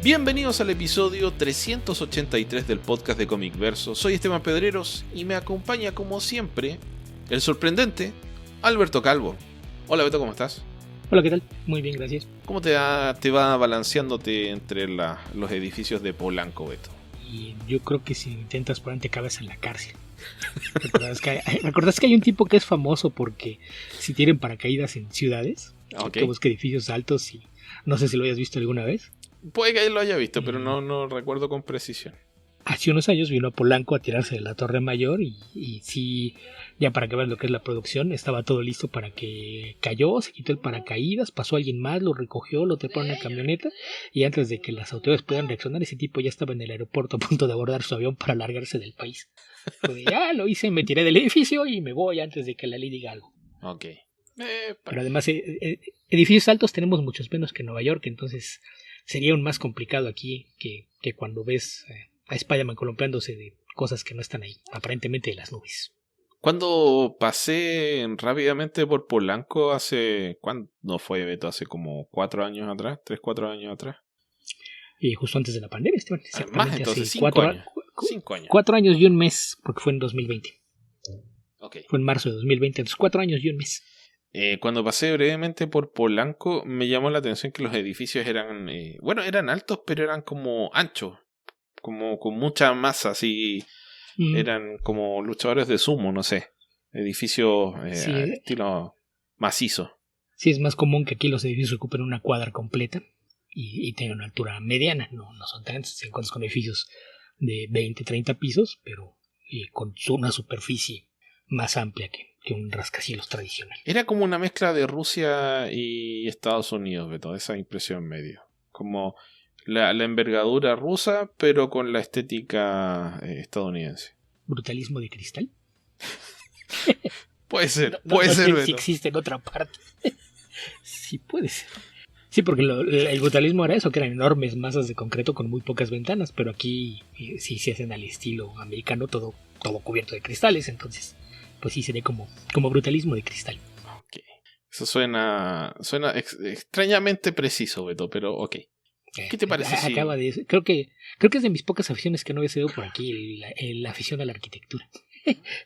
Bienvenidos al episodio 383 del podcast de Comic Verso. Soy Esteban Pedreros y me acompaña como siempre el sorprendente Alberto Calvo. Hola Beto, ¿cómo estás? Hola, ¿qué tal? Muy bien, gracias. ¿Cómo te va balanceándote entre los edificios de Polanco, Beto? Y yo creo que si intentas ponerte cabeza en la cárcel. ¿Recordás que hay un tipo que es famoso porque si tienen paracaídas en ciudades? Okay. Que busca edificios altos y no sé si lo hayas visto alguna vez. Puede que lo haya visto, pero no recuerdo con precisión. Hace unos años vino a Polanco a tirarse de la Torre Mayor y sí, ya para que veas lo que es la producción, estaba todo listo para que cayó, se quitó el paracaídas, pasó alguien más, lo recogió, lo trepó en una camioneta y antes de que las autoridades pudieran reaccionar, ese tipo ya estaba en el aeropuerto a punto de abordar su avión para largarse del país. Pues ya lo hice, me tiré del edificio y me voy antes de que la ley diga algo. Ok. Pero además, edificios altos tenemos muchos menos que en Nueva York, entonces sería aún más complicado aquí que cuando ves a Spider-Man columpiándose de cosas que no están ahí, aparentemente de las nubes. Cuando pasé rápidamente por Polanco ¿cuándo fue, Beto? Hace como 4 años atrás, 3-4 años atrás. Y justo antes de la pandemia, Esteban. Más, entonces, 5 años. 5 años. 4 años y un mes, porque fue en 2020. Okay. Fue en marzo de 2020, entonces 4 años y un mes. Cuando pasé brevemente por Polanco, me llamó la atención que los edificios eran, eran altos, pero eran como anchos, como con mucha masa, así, eran como luchadores de sumo, no sé, edificios sí, estilo macizo. Sí, es más común que aquí los edificios ocupen una cuadra completa y tengan una altura mediana, no son tantos, se encuentran con edificios de 20, 30 pisos, pero con una superficie más amplia que un rascacielos tradicional. Era como una mezcla de Rusia y Estados Unidos, Beto, esa impresión medio. Como la envergadura rusa, pero con la estética estadounidense. ¿Brutalismo de cristal? Puede ser, no ser, sé Beto. si existe en otra parte. Sí, puede ser. Sí, porque el brutalismo era eso, que eran enormes masas de concreto con muy pocas ventanas, pero aquí sí se hacen al estilo americano, todo cubierto de cristales, entonces pues sí sería como brutalismo de cristal. Ok. Eso suena extrañamente preciso, Beto, pero ok. ¿Qué te parece? Acaba de creo que es de mis pocas aficiones que no había sido por aquí, la afición a la arquitectura.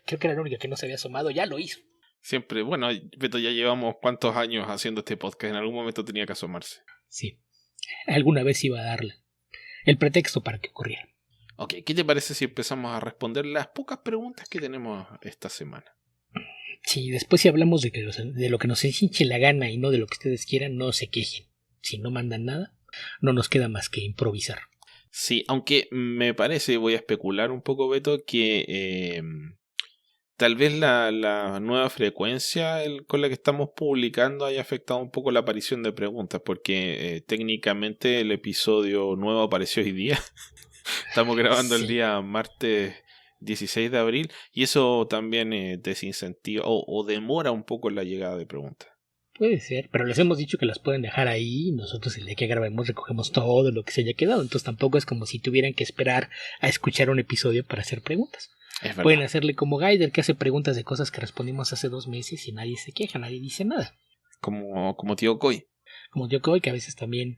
Creo que era la única que no se había asomado, ya lo hizo. Siempre, bueno, Beto, ya llevamos cuántos años haciendo este podcast, en algún momento tenía que asomarse. Sí, alguna vez iba a darle el pretexto para que ocurriera. Ok, ¿qué te parece si empezamos a responder las pocas preguntas que tenemos esta semana? Sí, después si hablamos de lo que nos hinche la gana y no de lo que ustedes quieran, no se quejen. Si no mandan nada, no nos queda más que improvisar. Sí, aunque me parece, voy a especular un poco, Beto, que tal vez la nueva frecuencia con la que estamos publicando haya afectado un poco la aparición de preguntas, porque técnicamente el episodio nuevo apareció hoy día. Estamos grabando el día martes 16 de abril y eso también desincentiva o demora un poco la llegada de preguntas. Puede ser, pero les hemos dicho que las pueden dejar ahí y nosotros el día que grabemos recogemos todo lo que se haya quedado, entonces tampoco es como si tuvieran que esperar a escuchar un episodio para hacer preguntas. Pueden hacerle como Gaider, que hace preguntas de cosas que respondimos hace 2 meses y nadie se queja, nadie dice nada. Como tío Coy. Como tío Coy, que a veces también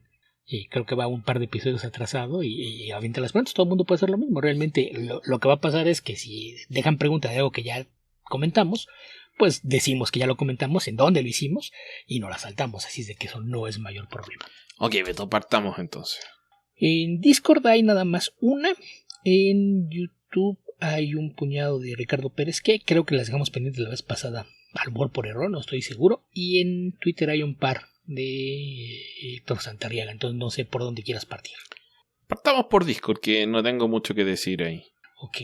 creo que va un par de episodios atrasado y avienta las preguntas. Todo el mundo puede hacer lo mismo. Realmente lo que va a pasar es que si dejan preguntas de algo que ya comentamos, pues decimos que ya lo comentamos, en dónde lo hicimos y no la saltamos. Así es de que eso no es mayor problema. Ok, Beto, partamos entonces. En Discord hay nada más una. En YouTube hay un puñado de Ricardo Pérez que creo que las dejamos pendientes la vez pasada. A lo mejor por error, no estoy seguro. Y en Twitter hay un par de Héctor Santarriaga, entonces no sé por dónde quieras partir. Partamos por Discord, que no tengo mucho que decir ahí. Ok.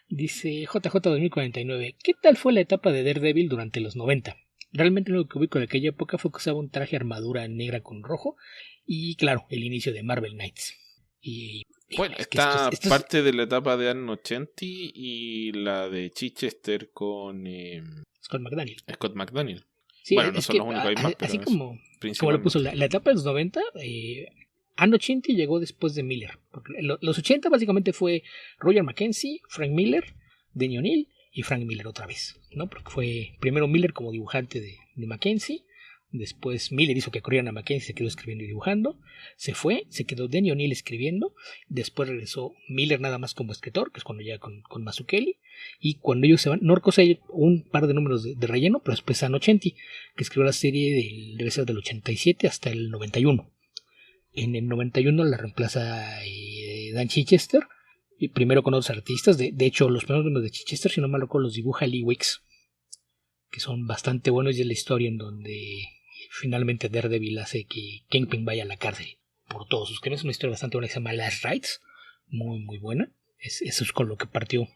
Dice JJ2049, ¿qué tal fue la etapa de Daredevil durante los 90? Realmente lo que ubico de aquella época fue que usaba un traje armadura negra con rojo y claro, el inicio de Marvel Knights. Bueno, está parte de la etapa de Anno 80 y la de Chichester con Scott McDaniel. Sí, bueno, no son los únicos, hay más, pero así como lo puso la etapa de los 90, Anno 80 llegó después de Miller. Porque los 80 básicamente fue Roger McKenzie, Frank Miller, Denny O'Neil y Frank Miller otra vez, ¿no? Porque fue primero Miller como dibujante de McKenzie, Después Miller hizo que corrieran a Mackenzie, se quedó escribiendo y dibujando. Se fue, se quedó Denny O'Neil escribiendo. Después regresó Miller nada más como escritor, que es cuando llega con Mazzucchelli. Y cuando ellos se van, Norcos hay un par de números de relleno, pero después San Ochenti, que escribió la serie debe ser del 87 hasta el 91. En el 91 la reemplaza Dan Chichester, y primero con otros artistas. De hecho, los primeros números de Chichester, si no mal recuerdo, los dibuja Lee Wicks, que son bastante buenos, y es la historia en donde finalmente Daredevil hace que Kingpin vaya a la cárcel por todos sus crímenes. Es una historia bastante buena que se llama Last Rites, muy muy buena. Eso es con lo que partió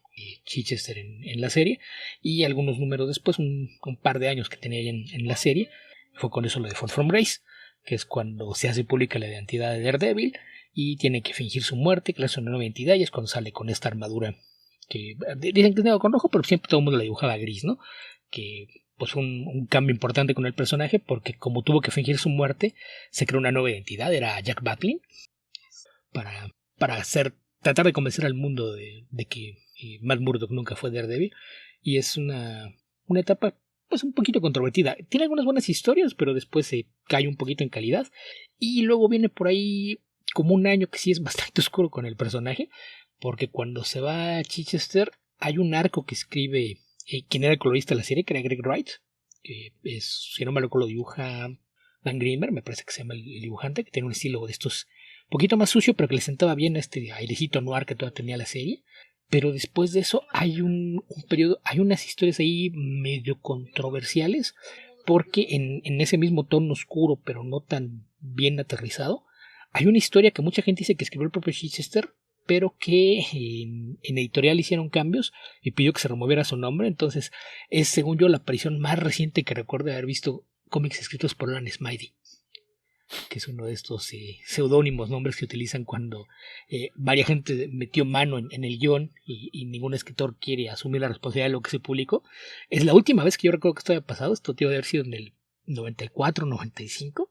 Chichester en la serie, y algunos números después, un par de años que tenía en la serie, fue con eso lo de Fall from Grace, que es cuando se hace pública la identidad de Daredevil y tiene que fingir su muerte, crearse una nueva identidad, y es cuando sale con esta armadura que dicen que es negro con rojo, pero siempre todo el mundo la dibujaba gris, ¿no? Que pues fue un cambio importante con el personaje, porque como tuvo que fingir su muerte, se creó una nueva identidad, era Jack Batlin, para tratar de convencer al mundo de que Matt Murdock nunca fue Daredevil, y es una etapa pues un poquito controvertida. Tiene algunas buenas historias, pero después se cae un poquito en calidad, y luego viene por ahí como un año que sí es bastante oscuro con el personaje, porque cuando se va a Chichester hay un arco que escribe quien era el colorista de la serie, que era Greg Wright, que es, si no me recuerdo, lo dibuja Dan Greenberg, me parece que se llama el dibujante, que tiene un estilo de estos un poquito más sucio, pero que le sentaba bien a este airecito noir que todavía tenía la serie. Pero después de eso hay un periodo, hay unas historias ahí medio controversiales, porque en ese mismo tono oscuro, pero no tan bien aterrizado, hay una historia que mucha gente dice que escribió el propio Chichester, pero que en editorial hicieron cambios y pidió que se removiera su nombre. Entonces es, según yo, la aparición más reciente que recuerdo de haber visto cómics escritos por Alan Smythe, que es uno de estos seudónimos, nombres que utilizan cuando varias gente metió mano en el guión y ningún escritor quiere asumir la responsabilidad de lo que se publicó. Es la última vez que yo recuerdo que esto había pasado. Esto debe haber sido en el 94, 95.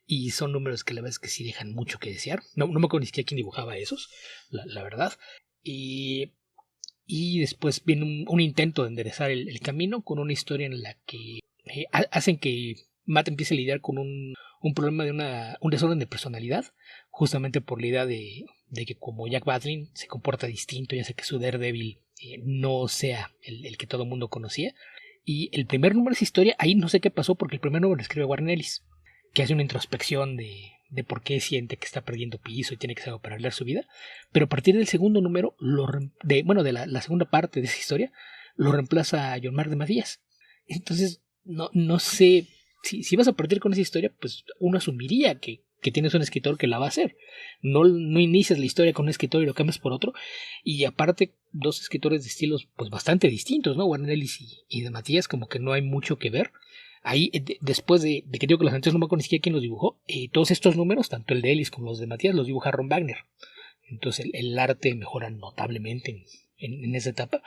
Y son números que la verdad es que sí dejan mucho que desear. No me acuerdo ni siquiera quién dibujaba esos, la verdad. Y después viene un intento de enderezar el camino con una historia en la que hacen que Matt empiece a lidiar con un problema de un desorden de personalidad, justamente por la idea de que como Jack Batlin se comporta distinto y hace que su Daredevil no sea el que todo el mundo conocía. Y el primer número de esa historia, ahí no sé qué pasó, porque el primer número lo escribe Warren Ellis, que hace una introspección de por qué siente que está perdiendo piso y tiene que saber para arreglar su vida. Pero a partir del segundo número, de la segunda parte de esa historia, lo reemplaza a John Mark de Matías. Entonces, no sé, si vas a partir con esa historia, pues uno asumiría que tienes un escritor que la va a hacer. No inicias la historia con un escritor y lo cambias por otro. Y aparte, dos escritores de estilos pues bastante distintos, ¿no? Warren Ellis y de Matías, como que no hay mucho que ver. Ahí, después de que digo que los anteriores no me acuerdo ni siquiera quién los dibujó, todos estos números, tanto el de Ellis como los de Matías, los dibuja Ron Wagner. Entonces el arte mejora notablemente en esa etapa.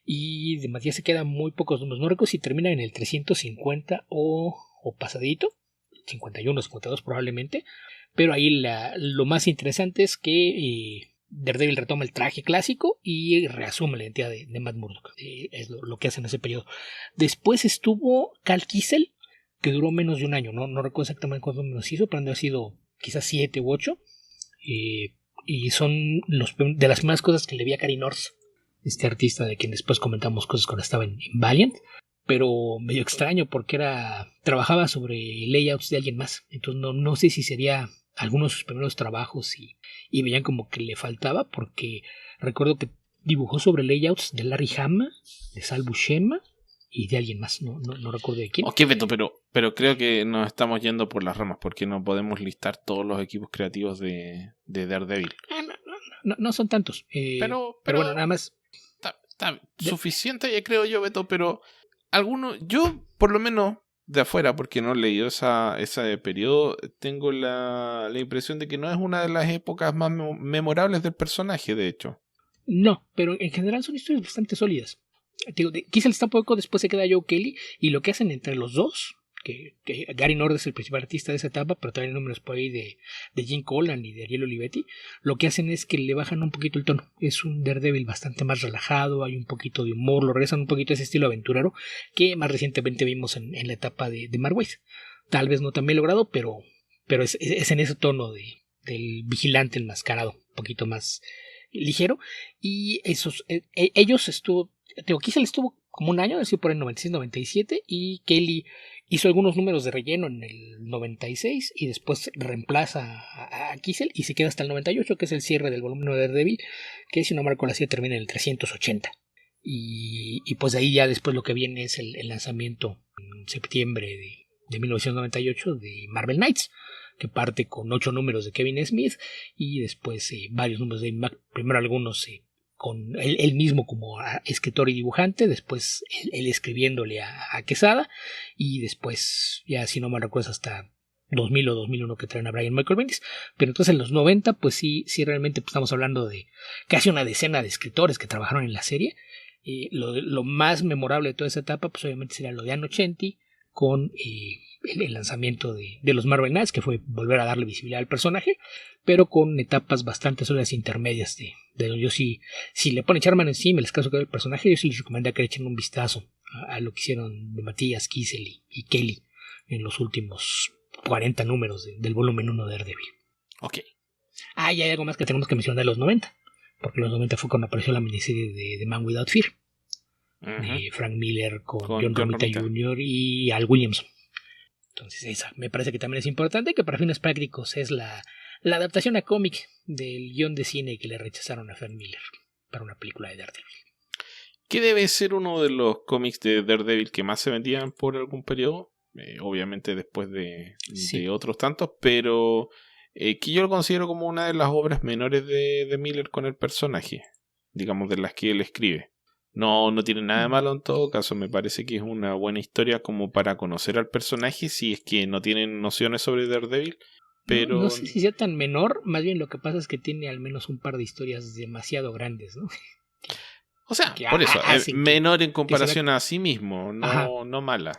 Y de Matías se quedan muy pocos números. No recuerdo si terminan en el 350 o pasadito, 51, 52 probablemente. Pero ahí lo más interesante es que Daredevil retoma el traje clásico y reasume la identidad de Matt Murdock. Es lo que hace en ese periodo. Después estuvo Cal Kissel, que duró menos de un año. No recuerdo exactamente cuántos números hizo, pero han sido quizás 7 u 8. Y son de las primeras cosas que le vi a Cary North, este artista de quien después comentamos cosas cuando estaba en Valiant. Pero medio extraño, porque trabajaba sobre layouts de alguien más. Entonces no sé si sería algunos de sus primeros trabajos y veían como que le faltaba, porque recuerdo que dibujó sobre layouts de Larry Hama, de Sal Buscema y de alguien más, no recuerdo de quién. Ok, Beto, pero creo que nos estamos yendo por las ramas, porque no podemos listar todos los equipos creativos de Daredevil. No son tantos. Pero bueno, nada más. Está suficiente, ya creo yo, Beto, pero algunos, yo por lo menos de afuera, porque no he leído ese periodo, tengo la impresión de que no es una de las épocas más memorables del personaje, de hecho. No, pero en general son historias bastante sólidas. Quizá está poco, después se queda Joe Kelly, y lo que hacen entre los dos, que Gary North es el principal artista de esa etapa, pero también hay números por ahí de Jim Collan y de Ariel Olivetti, lo que hacen es que le bajan un poquito el tono. Es un Daredevil bastante más relajado, hay un poquito de humor, lo regresan un poquito a ese estilo aventurero que más recientemente vimos en la etapa de Mark Waid, tal vez no tan bien logrado, pero es en ese tono del vigilante enmascarado, un poquito más ligero. Y ellos Kiesel estuvo como un año, decir por el 96-97, y Kelly hizo algunos números de relleno en el 96 y después reemplaza a Kiesel y se queda hasta el 98, que es el cierre del volumen 1 de Daredevil, que si no marco la silla termina en el 380. Y pues de ahí ya después lo que viene es el lanzamiento en septiembre de 1998 de Marvel Knights, que parte con 8 números de Kevin Smith y después varios números de Mac, primero algunos con él mismo como escritor y dibujante, después él escribiéndole a Quesada, y después, ya si no me recuerdo, hasta 2000 o 2001 que traen a Brian Michael Bendis. Pero entonces en los 90 pues sí realmente pues, estamos hablando de casi una decena de escritores que trabajaron en la serie. Lo más memorable de toda esa etapa pues obviamente sería lo de Anno 80 con el lanzamiento de los Marvel Knights, que fue volver a darle visibilidad al personaje, pero con etapas bastante sólidas intermedias de yo si le pone Charman encima el caso que el personaje, yo sí les recomendaría que le echen un vistazo a lo que hicieron de Matías, Kiesel y Kelly en los últimos 40 números del volumen 1 de Daredevil. Ok. Y hay algo más que tenemos que mencionar de los 90, porque en los 90 fue cuando apareció la miniserie de The Man Without Fear, de Frank Miller con John Romita Jr. y Al Williamson. Entonces esa me parece que también es importante, que para fines prácticos es la adaptación a cómic del guión de cine que le rechazaron a Frank Miller para una película de Daredevil. Que debe ser uno de los cómics de Daredevil que más se vendían por algún periodo, obviamente después de otros tantos, pero que yo lo considero como una de las obras menores de Miller con el personaje, digamos, de las que él escribe. No tiene nada de malo en todo caso, me parece que es una buena historia como para conocer al personaje si es que no tienen nociones sobre Daredevil, pero... No sé si sea tan menor, más bien lo que pasa es que tiene al menos un par de historias demasiado grandes, ¿no? O sea, por eso, menor en comparación a sí mismo, no mala,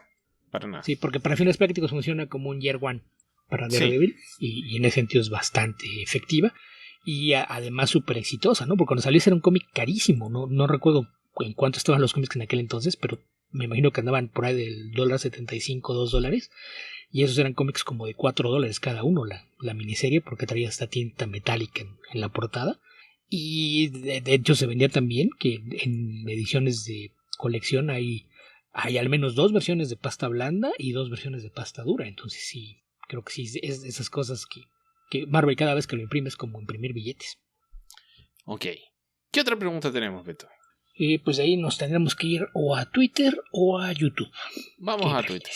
para nada. Sí, porque para fines prácticos funciona como un Year One para Daredevil, y en ese sentido es bastante efectiva y además súper exitosa, ¿no? Porque cuando salió era un cómic carísimo, no recuerdo en cuánto estaban los cómics en aquel entonces, pero me imagino que andaban por ahí del $75, $2, y esos eran cómics como de $4 cada uno, la miniserie, porque traía esta tinta metálica en la portada, y de hecho se vendía también que en ediciones de colección hay al menos 2 versiones de pasta blanda y 2 versiones de pasta dura, entonces sí, creo que sí es de esas cosas que Marvel cada vez que lo imprime es como imprimir billetes. Ok, ¿qué otra pregunta tenemos, Beto? Pues ahí nos tendremos que ir o a Twitter o a YouTube. Vamos a Twitter.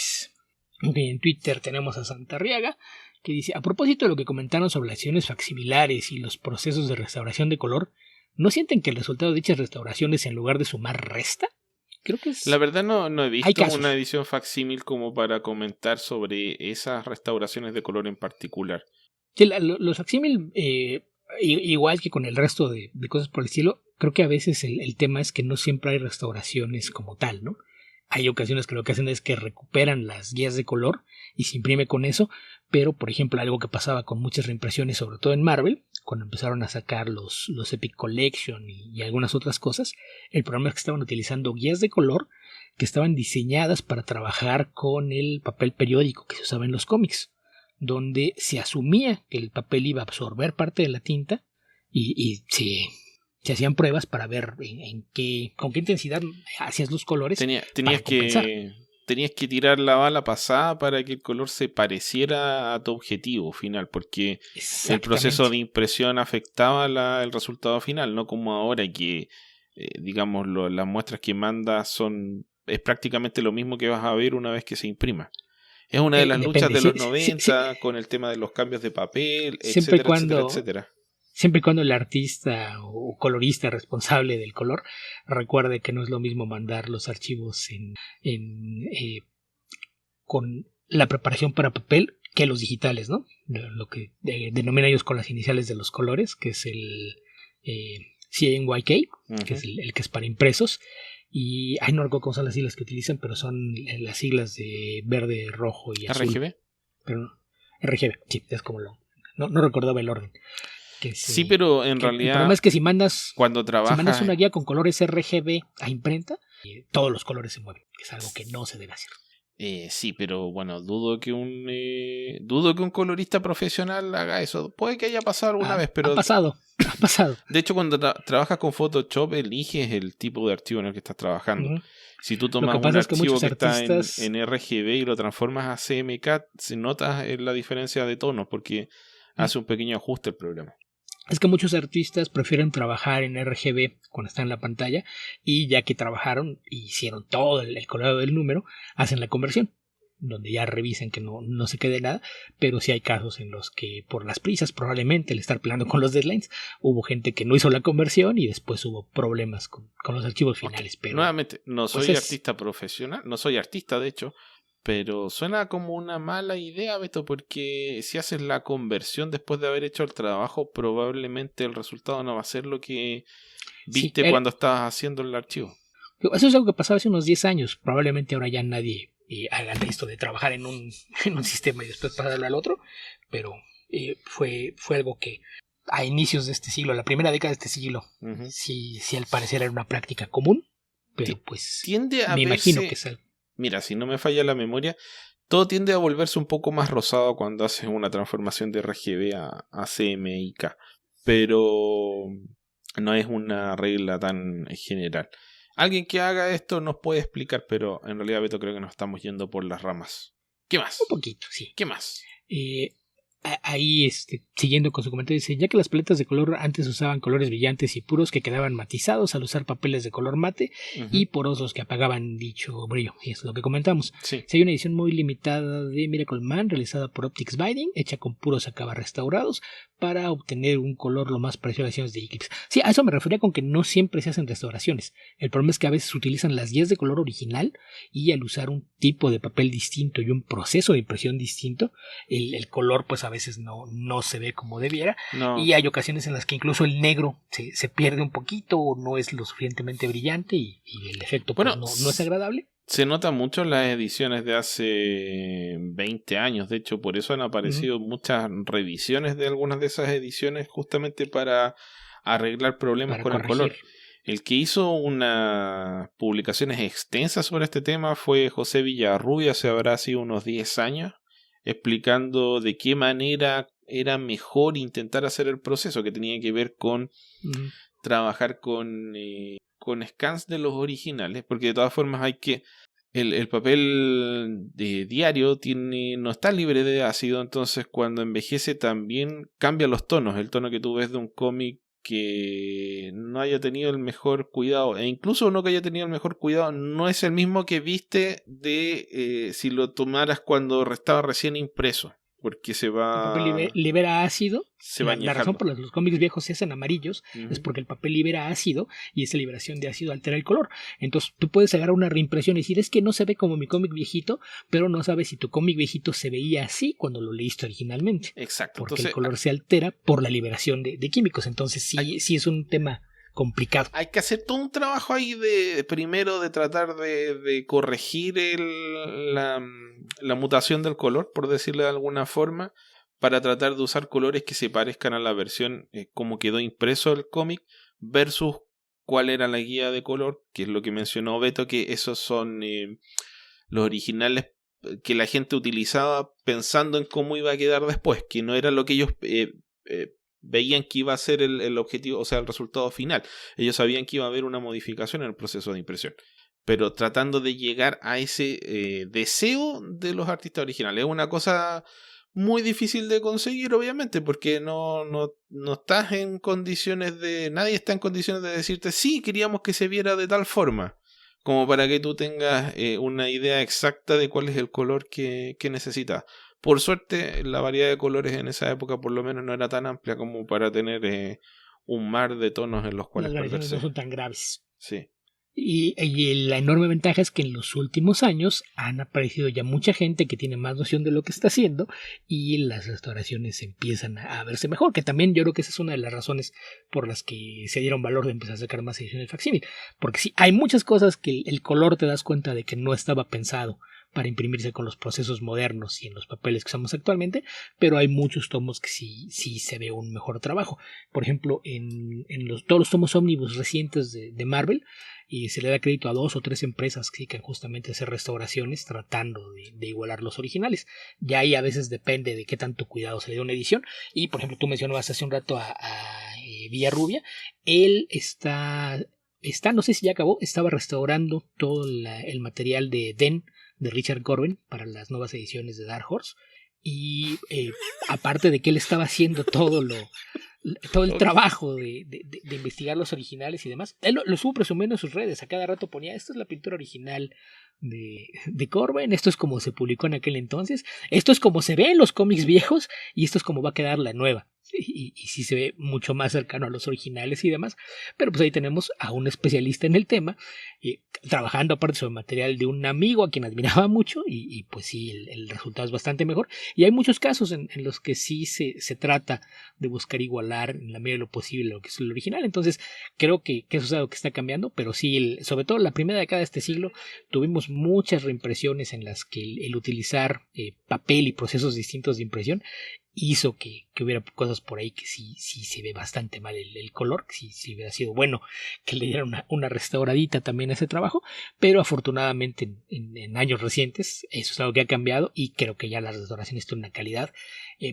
Okay, en Twitter tenemos a Santarriaga, que dice: a propósito de lo que comentaron sobre las ediciones facsimilares y los procesos de restauración de color, ¿no sienten que el resultado de dichas restauraciones en lugar de sumar resta? Creo que es... La verdad no he visto una edición facsímil como para comentar sobre esas restauraciones de color en particular. Sí, los facsímil, igual que con el resto de cosas por el estilo, creo que a veces el tema es que no siempre hay restauraciones como tal, ¿no? Hay ocasiones que lo que hacen es que recuperan las guías de color y se imprime con eso, pero por ejemplo algo que pasaba con muchas reimpresiones, sobre todo en Marvel, cuando empezaron a sacar los Epic Collection y algunas otras cosas, el problema es que estaban utilizando guías de color que estaban diseñadas para trabajar con el papel periódico que se usaba en los cómics, donde se asumía que el papel iba a absorber parte de la tinta y se hacían pruebas para ver con qué intensidad hacías los colores. Tenías que tirar la bala pasada para que el color se pareciera a tu objetivo final, porque el proceso de impresión afectaba el resultado final, no como ahora que digamos las muestras que mandas es prácticamente lo mismo que vas a ver una vez que se imprima. Es una de las luchas de los 90 con el tema de los cambios de papel, etcétera. Siempre y cuando el artista o colorista responsable del color recuerde que no es lo mismo mandar los archivos con la preparación para papel que los digitales, ¿no? Lo que denominan ellos con las iniciales de los colores, que es el CNYK, que es el que es para impresos. Y no recuerdo cómo son las siglas que utilizan, pero son las siglas de verde, rojo y azul. ¿RGB? Pero no, RGB, sí, es como no recordaba el orden. Sí, pero en realidad el problema es que si mandas una guía con colores RGB a imprenta, todos los colores se mueven, que es algo que no se debe hacer. Sí, pero bueno, dudo que un colorista profesional haga eso. Puede que haya pasado alguna vez, pero ha pasado. de hecho cuando trabajas con Photoshop eliges el tipo de archivo en el que estás trabajando. Uh-huh. Si tú tomas un archivo que artistas... está en RGB y lo transformas a CMK, se nota la diferencia de tonos porque hace un pequeño ajuste el programa. Es que muchos artistas prefieren trabajar en RGB cuando están en la pantalla, y ya que trabajaron y hicieron todo el colorado del número, hacen la conversión, donde ya revisen que no se quede nada. Pero sí hay casos en los que por las prisas, probablemente el estar peleando con los deadlines, hubo gente que no hizo la conversión y después hubo problemas con los archivos finales. Pero nuevamente, no soy artista profesional, no soy artista de hecho, pero suena como una mala idea, Beto, porque si haces la conversión después de haber hecho el trabajo, probablemente el resultado no va a ser lo que viste cuando estabas haciendo el archivo. Eso es algo que pasaba hace unos 10 años. Probablemente ahora ya nadie haga esto de trabajar en un sistema y después pasarlo al otro, pero fue algo que a inicios de este siglo, la primera década de este siglo, sí al parecer era una práctica común, pero pues tiende a me imagino que es algo. Mira, si no me falla la memoria, todo tiende a volverse un poco más rosado cuando haces una transformación de RGB a CMYK, pero no es una regla tan general. Alguien que haga esto nos puede explicar, pero en realidad, Beto, creo que nos estamos yendo por las ramas. ¿Qué más? Un poquito, sí. ¿Qué más? Ahí, siguiendo con su comentario, dice: ya que las paletas de color antes usaban colores brillantes y puros que quedaban matizados al usar papeles de color mate y porosos que apagaban dicho brillo, y es lo que comentamos. Sí. Si hay una edición muy limitada de Miracle Man realizada por Optics Binding, hecha con puros acabas restaurados para obtener un color lo más parecido a las ediciones de Eclipse. Sí, a eso me refería con que no siempre se hacen restauraciones. El problema es que a veces utilizan las guías de color original y al usar un tipo de papel distinto y un proceso de impresión distinto, el color pues a veces no se ve como debiera. No. Y hay ocasiones en las que incluso el negro se pierde un poquito o no es lo suficientemente brillante y el efecto pues, no es agradable. Se nota mucho en las ediciones de hace 20 años. De hecho, por eso han aparecido muchas revisiones de algunas de esas ediciones justamente para arreglar problemas con el color. El que hizo unas publicaciones extensas sobre este tema fue José Villarrubia, hace habrá sido unos 10 años, explicando de qué manera era mejor intentar hacer el proceso, que tenía que ver con trabajar con scans de los originales, porque de todas formas hay que el papel de diario no está libre de ácido, entonces cuando envejece también cambia los tonos. El tono que tú ves de un cómic que no haya tenido el mejor cuidado, e incluso uno que haya tenido el mejor cuidado, no es el mismo que viste de si lo tomaras cuando estaba recién impreso, porque se va... El papel libera ácido. La razón por la que los cómics viejos se hacen amarillos es porque el papel libera ácido y esa liberación de ácido altera el color. Entonces tú puedes agarrar una reimpresión y decir: es que no se ve como mi cómic viejito, pero no sabes si tu cómic viejito se veía así cuando lo leíste originalmente. Exacto. Porque entonces, el color se altera por la liberación de químicos. Entonces sí es un tema complicado. Hay que hacer todo un trabajo ahí primero de tratar de corregir la mutación del color, por decirlo de alguna forma, para tratar de usar colores que se parezcan a la versión como quedó impreso el cómic, versus cuál era la guía de color, que es lo que mencionó Beto, que esos son los originales que la gente utilizaba pensando en cómo iba a quedar después, que no era lo que ellos veían que iba a ser el objetivo, o sea, el resultado final. Ellos sabían que iba a haber una modificación en el proceso de impresión, pero tratando de llegar a ese deseo de los artistas originales. Es una cosa muy difícil de conseguir, obviamente, porque no estás en condiciones nadie está en condiciones de decirte: sí, queríamos que se viera de tal forma, como para que tú tengas una idea exacta de cuál es el color que necesitas. Por suerte, la variedad de colores en esa época por lo menos no era tan amplia como para tener un mar de tonos en los cuales las variaciones no son tan graves. Sí. Y la enorme ventaja es que en los últimos años han aparecido ya mucha gente que tiene más noción de lo que está haciendo y las restauraciones empiezan a verse mejor, que también yo creo que esa es una de las razones por las que se dieron valor de empezar a sacar más ediciones facsímil, porque sí, hay muchas cosas que el color te das cuenta de que no estaba pensado para imprimirse con los procesos modernos y en los papeles que usamos actualmente, pero hay muchos tomos que sí se ve un mejor trabajo. Por ejemplo, en todos los tomos ómnibus recientes de Marvel, y se le da crédito a 2 o 3 empresas que dedican justamente a hacer restauraciones tratando de igualar los originales. Ya ahí a veces depende de qué tanto cuidado se le dé a una edición. Y por ejemplo, tú mencionabas hace un rato a Villarrubia. Él está, no sé si ya acabó, estaba restaurando todo el material de Den de Richard Corben para las nuevas ediciones de Dark Horse. Y aparte de que él estaba haciendo todo el trabajo de investigar los originales y demás, él lo estuvo presumiendo en sus redes. A cada rato ponía: esta es la pintura original de Corben, esto es como se publicó en aquel entonces, esto es como se ve en los cómics viejos y esto es como va a quedar la nueva. Y sí se ve mucho más cercano a los originales y demás, pero pues ahí tenemos a un especialista en el tema, trabajando aparte sobre material de un amigo a quien admiraba mucho, y pues sí, el resultado es bastante mejor. Y hay muchos casos en los que sí se trata de buscar igualar en la medida de lo posible lo que es el original. Entonces creo que eso es algo que está cambiando, pero sí, sobre todo la primera década de este siglo tuvimos muchas reimpresiones en las que el utilizar papel y procesos distintos de impresión hizo que hubiera cosas por ahí que sí se ve bastante mal el color, que sí hubiera sido bueno que le dieran una restauradita también a ese trabajo, pero afortunadamente en años recientes eso es algo que ha cambiado y creo que ya las restauraciones tienen una calidad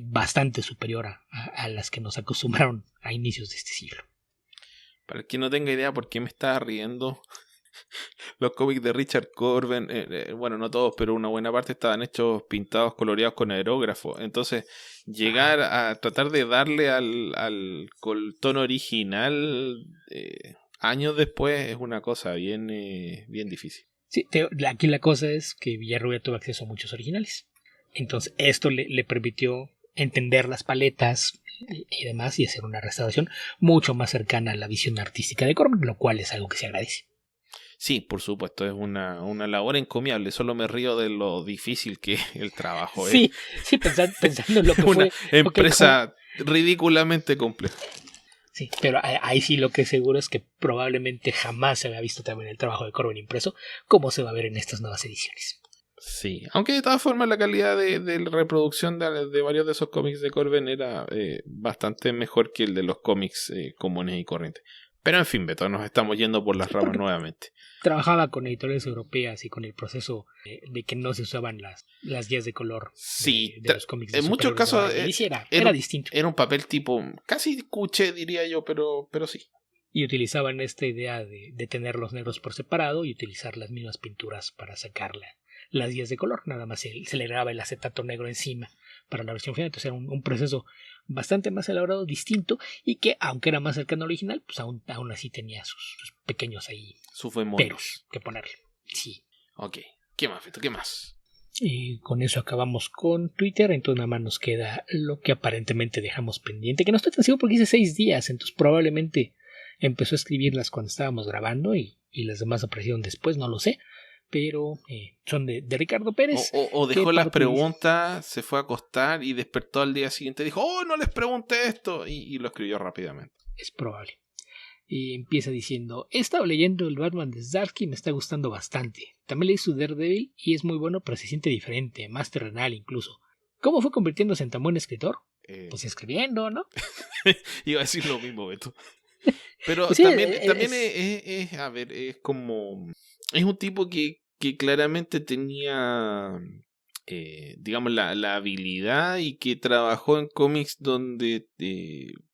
bastante superior a las que nos acostumbraron a inicios de este siglo. Para quien no tenga idea por qué me estaba riendo, los cómics de Richard Corben, bueno, no todos, pero una buena parte estaban hechos pintados, coloreados con aerógrafo. Entonces, llegar a tratar de darle al tono original años después es una cosa bien difícil. Sí, aquí la cosa es que Villarrubia tuvo acceso a muchos originales. Entonces, esto le permitió entender las paletas y demás y hacer una restauración mucho más cercana a la visión artística de Corben, lo cual es algo que se agradece. Sí, por supuesto, es una labor encomiable. Solo me río de lo difícil que es el trabajo. Sí, pensando en lo que fue. Una empresa ridículamente compleja. Sí, pero ahí sí lo que seguro es que probablemente jamás se había visto también el trabajo de Corben impreso como se va a ver en estas nuevas ediciones. Sí, aunque de todas formas la calidad de reproducción de varios de esos cómics de Corben era bastante mejor que el de los cómics comunes y corrientes. Pero en fin, Beto, nos estamos yendo por las ramas nuevamente. Trabajaba con editoriales europeas y con el proceso de que no se usaban las guías de color de los cómics. En muchos casos era distinto. Era un papel tipo, casi cuché diría yo, pero sí. Y utilizaban esta idea de tener los negros por separado y utilizar las mismas pinturas para sacar las guías de color. Nada más se le grababa el acetato negro encima para la versión final. Entonces era un proceso bastante más elaborado, distinto, y que aunque era más cercano al original, pues aún así tenía sus pequeños ahí sus demonios peros que ponerle. Sí. Ok, ¿qué más, Beto? ¿Qué más? Y con eso acabamos con Twitter. Entonces nada más nos queda lo que aparentemente dejamos pendiente, que no estoy tan seguro porque hice 6 días, entonces probablemente empezó a escribirlas cuando estábamos grabando y las demás aparecieron después, no lo sé. Pero son de Ricardo Pérez. O dejó las preguntas, se fue a acostar y despertó al día siguiente y dijo: ¡oh, no les pregunté esto! Y lo escribió rápidamente. Es probable. Y empieza diciendo: he estado leyendo el Batman de Zdarsky y me está gustando bastante. También leí su Daredevil y es muy bueno, pero se siente diferente, más terrenal incluso. ¿Cómo fue convirtiéndose en tan buen escritor? Pues escribiendo, ¿no? Iba a decir lo mismo, Beto. Pero pues sí, también a ver, es como... Es un tipo que claramente tenía, digamos, la habilidad y que trabajó en cómics donde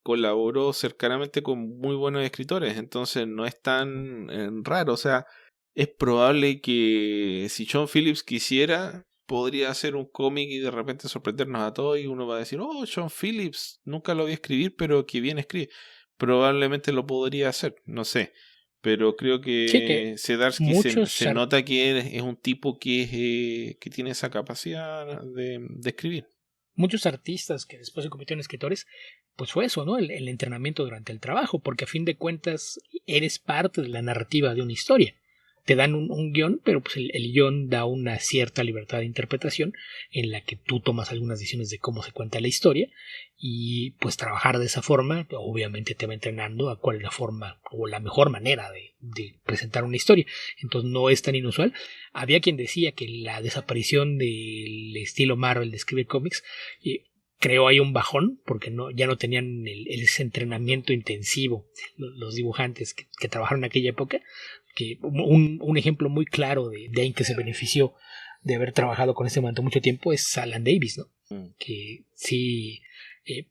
colaboró cercanamente con muy buenos escritores. Entonces no es tan raro. O sea, es probable que si Sean Phillips quisiera, podría hacer un cómic y de repente sorprendernos a todos y uno va a decir: oh, Sean Phillips, nunca lo vi escribir, pero que bien escribe. Probablemente lo podría hacer, no sé. Pero creo que Zdarsky se nota que es un tipo que tiene esa capacidad de escribir. Muchos artistas que después se convirtieron en escritores, pues fue eso, ¿no? El entrenamiento durante el trabajo, porque a fin de cuentas eres parte de la narrativa de una historia. te dan un guión, pero pues el guión da una cierta libertad de interpretación en la que tú tomas algunas decisiones de cómo se cuenta la historia y pues trabajar de esa forma obviamente te va entrenando a cuál es la forma o la mejor manera de presentar una historia. Entonces no es tan inusual. Había quien decía que la desaparición del estilo Marvel de escribir cómics creó ahí un bajón porque ya no tenían ese entrenamiento intensivo los dibujantes que trabajaron en aquella época, que un ejemplo muy claro de alguien que se benefició de haber trabajado con este manto mucho tiempo es Alan Davis, ¿no? Que sí,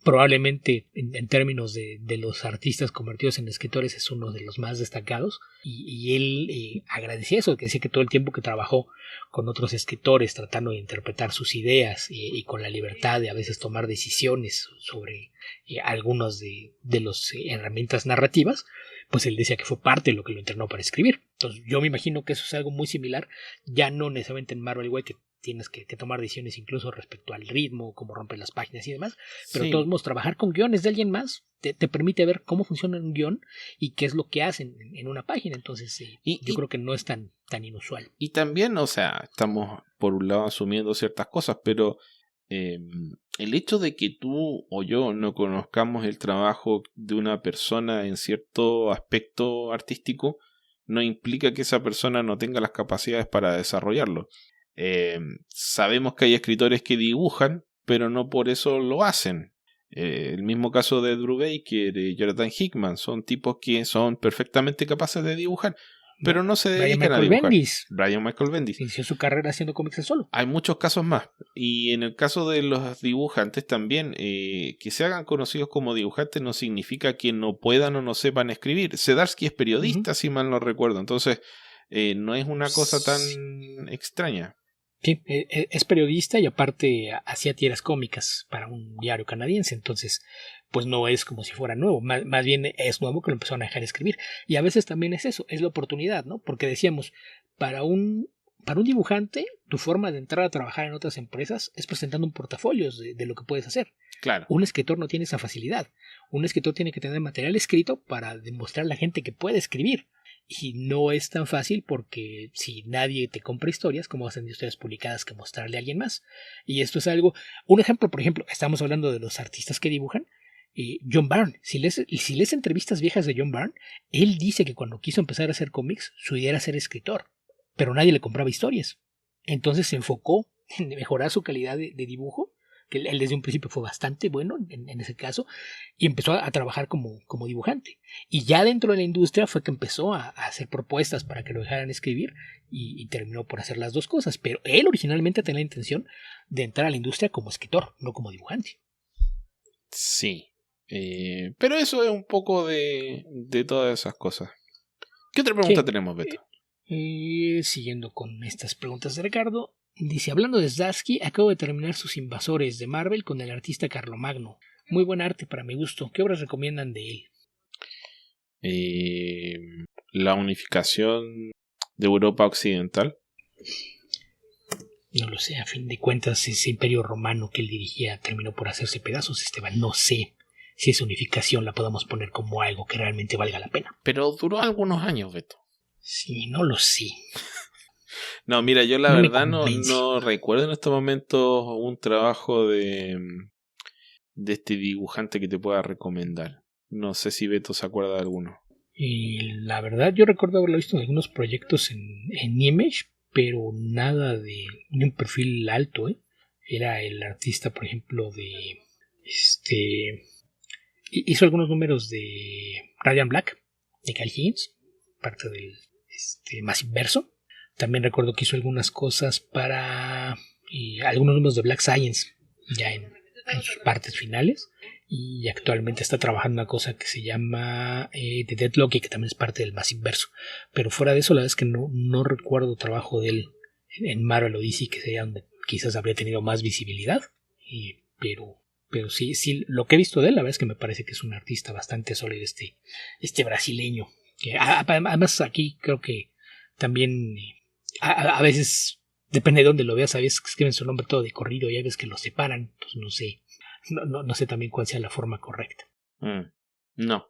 probablemente en términos de los artistas convertidos en escritores es uno de los más destacados y él agradecía eso, que decía que todo el tiempo que trabajó con otros escritores tratando de interpretar sus ideas y con la libertad de a veces tomar decisiones sobre algunas de las herramientas narrativas, pues él decía que fue parte de lo que lo entrenó para escribir. Entonces yo me imagino que eso es algo muy similar, ya no necesariamente en Marvel Way, que tienes que tomar decisiones incluso respecto al ritmo, cómo romper las páginas y demás, pero de todos modos trabajar con guiones de alguien más te permite ver cómo funciona un guión y qué es lo que hacen en una página. Entonces yo creo que no es tan inusual. Y también, o sea, estamos por un lado asumiendo ciertas cosas, pero el hecho de que tú o yo no conozcamos el trabajo de una persona en cierto aspecto artístico no implica que esa persona no tenga las capacidades para desarrollarlo. Sabemos que hay escritores que dibujan, pero no por eso lo hacen. El mismo caso de Drew Baker y Jonathan Hickman, son tipos que son perfectamente capaces de dibujar, pero no se dedican a dibujar. Brian Michael Bendis inició su carrera haciendo cómics solo. Hay muchos casos más. Y en el caso de los dibujantes también, que se hagan conocidos como dibujantes no significa que no puedan o no sepan escribir. Zdarsky es periodista, si mal no recuerdo. Entonces, no es una cosa tan extraña. Sí, es periodista y aparte hacía tiras cómicas para un diario canadiense, entonces pues no es como si fuera nuevo, más bien es nuevo que lo empezaron a dejar escribir. Y a veces también es eso, es la oportunidad, ¿no? Porque decíamos, para un dibujante, tu forma de entrar a trabajar en otras empresas es presentando un portafolio de lo que puedes hacer. Claro. Un escritor no tiene esa facilidad. Un escritor tiene que tener material escrito para demostrar a la gente que puede escribir. Y no es tan fácil porque si nadie te compra historias, ¿cómo vas a tener historias publicadas que mostrarle a alguien más? Y esto es algo, un ejemplo, por ejemplo, estamos hablando de los artistas que dibujan. John Byrne, si lees entrevistas viejas de John Byrne, él dice que cuando quiso empezar a hacer cómics, su idea era ser escritor, pero nadie le compraba historias. Entonces se enfocó en mejorar su calidad de dibujo, que él desde un principio fue bastante bueno en ese caso, y empezó a trabajar como dibujante. Y ya dentro de la industria fue que empezó a hacer propuestas para que lo dejaran escribir y terminó por hacer las dos cosas. Pero él originalmente tenía la intención de entrar a la industria como escritor, no como dibujante. Sí, pero eso es un poco de todas esas cosas. ¿Qué otra pregunta tenemos, Beto? Siguiendo con estas preguntas de Ricardo, dice, hablando de Zdarsky, acabo de terminar Sus Invasores de Marvel con el artista Carlomagno. Muy buen arte para mi gusto. ¿Qué obras recomiendan de él? La unificación de Europa Occidental. No lo sé, a fin de cuentas ese imperio romano que él dirigía terminó por hacerse pedazos, Esteban. No sé si esa unificación la podamos poner como algo que realmente valga la pena. Pero duró algunos años, Beto. Sí, no lo sé. No, mira, yo la verdad no recuerdo en estos momentos un trabajo de este dibujante que te pueda recomendar. No sé si Beto se acuerda de alguno. La verdad, yo recuerdo haberlo visto en algunos proyectos en Image, pero nada de un perfil alto, ¿eh? Era el artista, por ejemplo, de hizo algunos números de Radiant Black, de Cal Higgins, parte del Massive Verso. También recuerdo que hizo algunas cosas para algunos números de Black Science, ya en sus partes finales. Y actualmente está trabajando una cosa que se llama The Deadlock, y que también es parte del Massive Verso. Pero fuera de eso, la verdad es que no recuerdo trabajo de él en Marvel o DC, que sería donde quizás habría tenido más visibilidad. Pero sí, lo que he visto de él, la verdad es que me parece que es un artista bastante sólido, este brasileño. Que además aquí creo que también a veces, depende de dónde lo veas, a veces escriben su nombre todo de corrido y a veces que lo separan, pues no sé. No sé también cuál sea la forma correcta. No,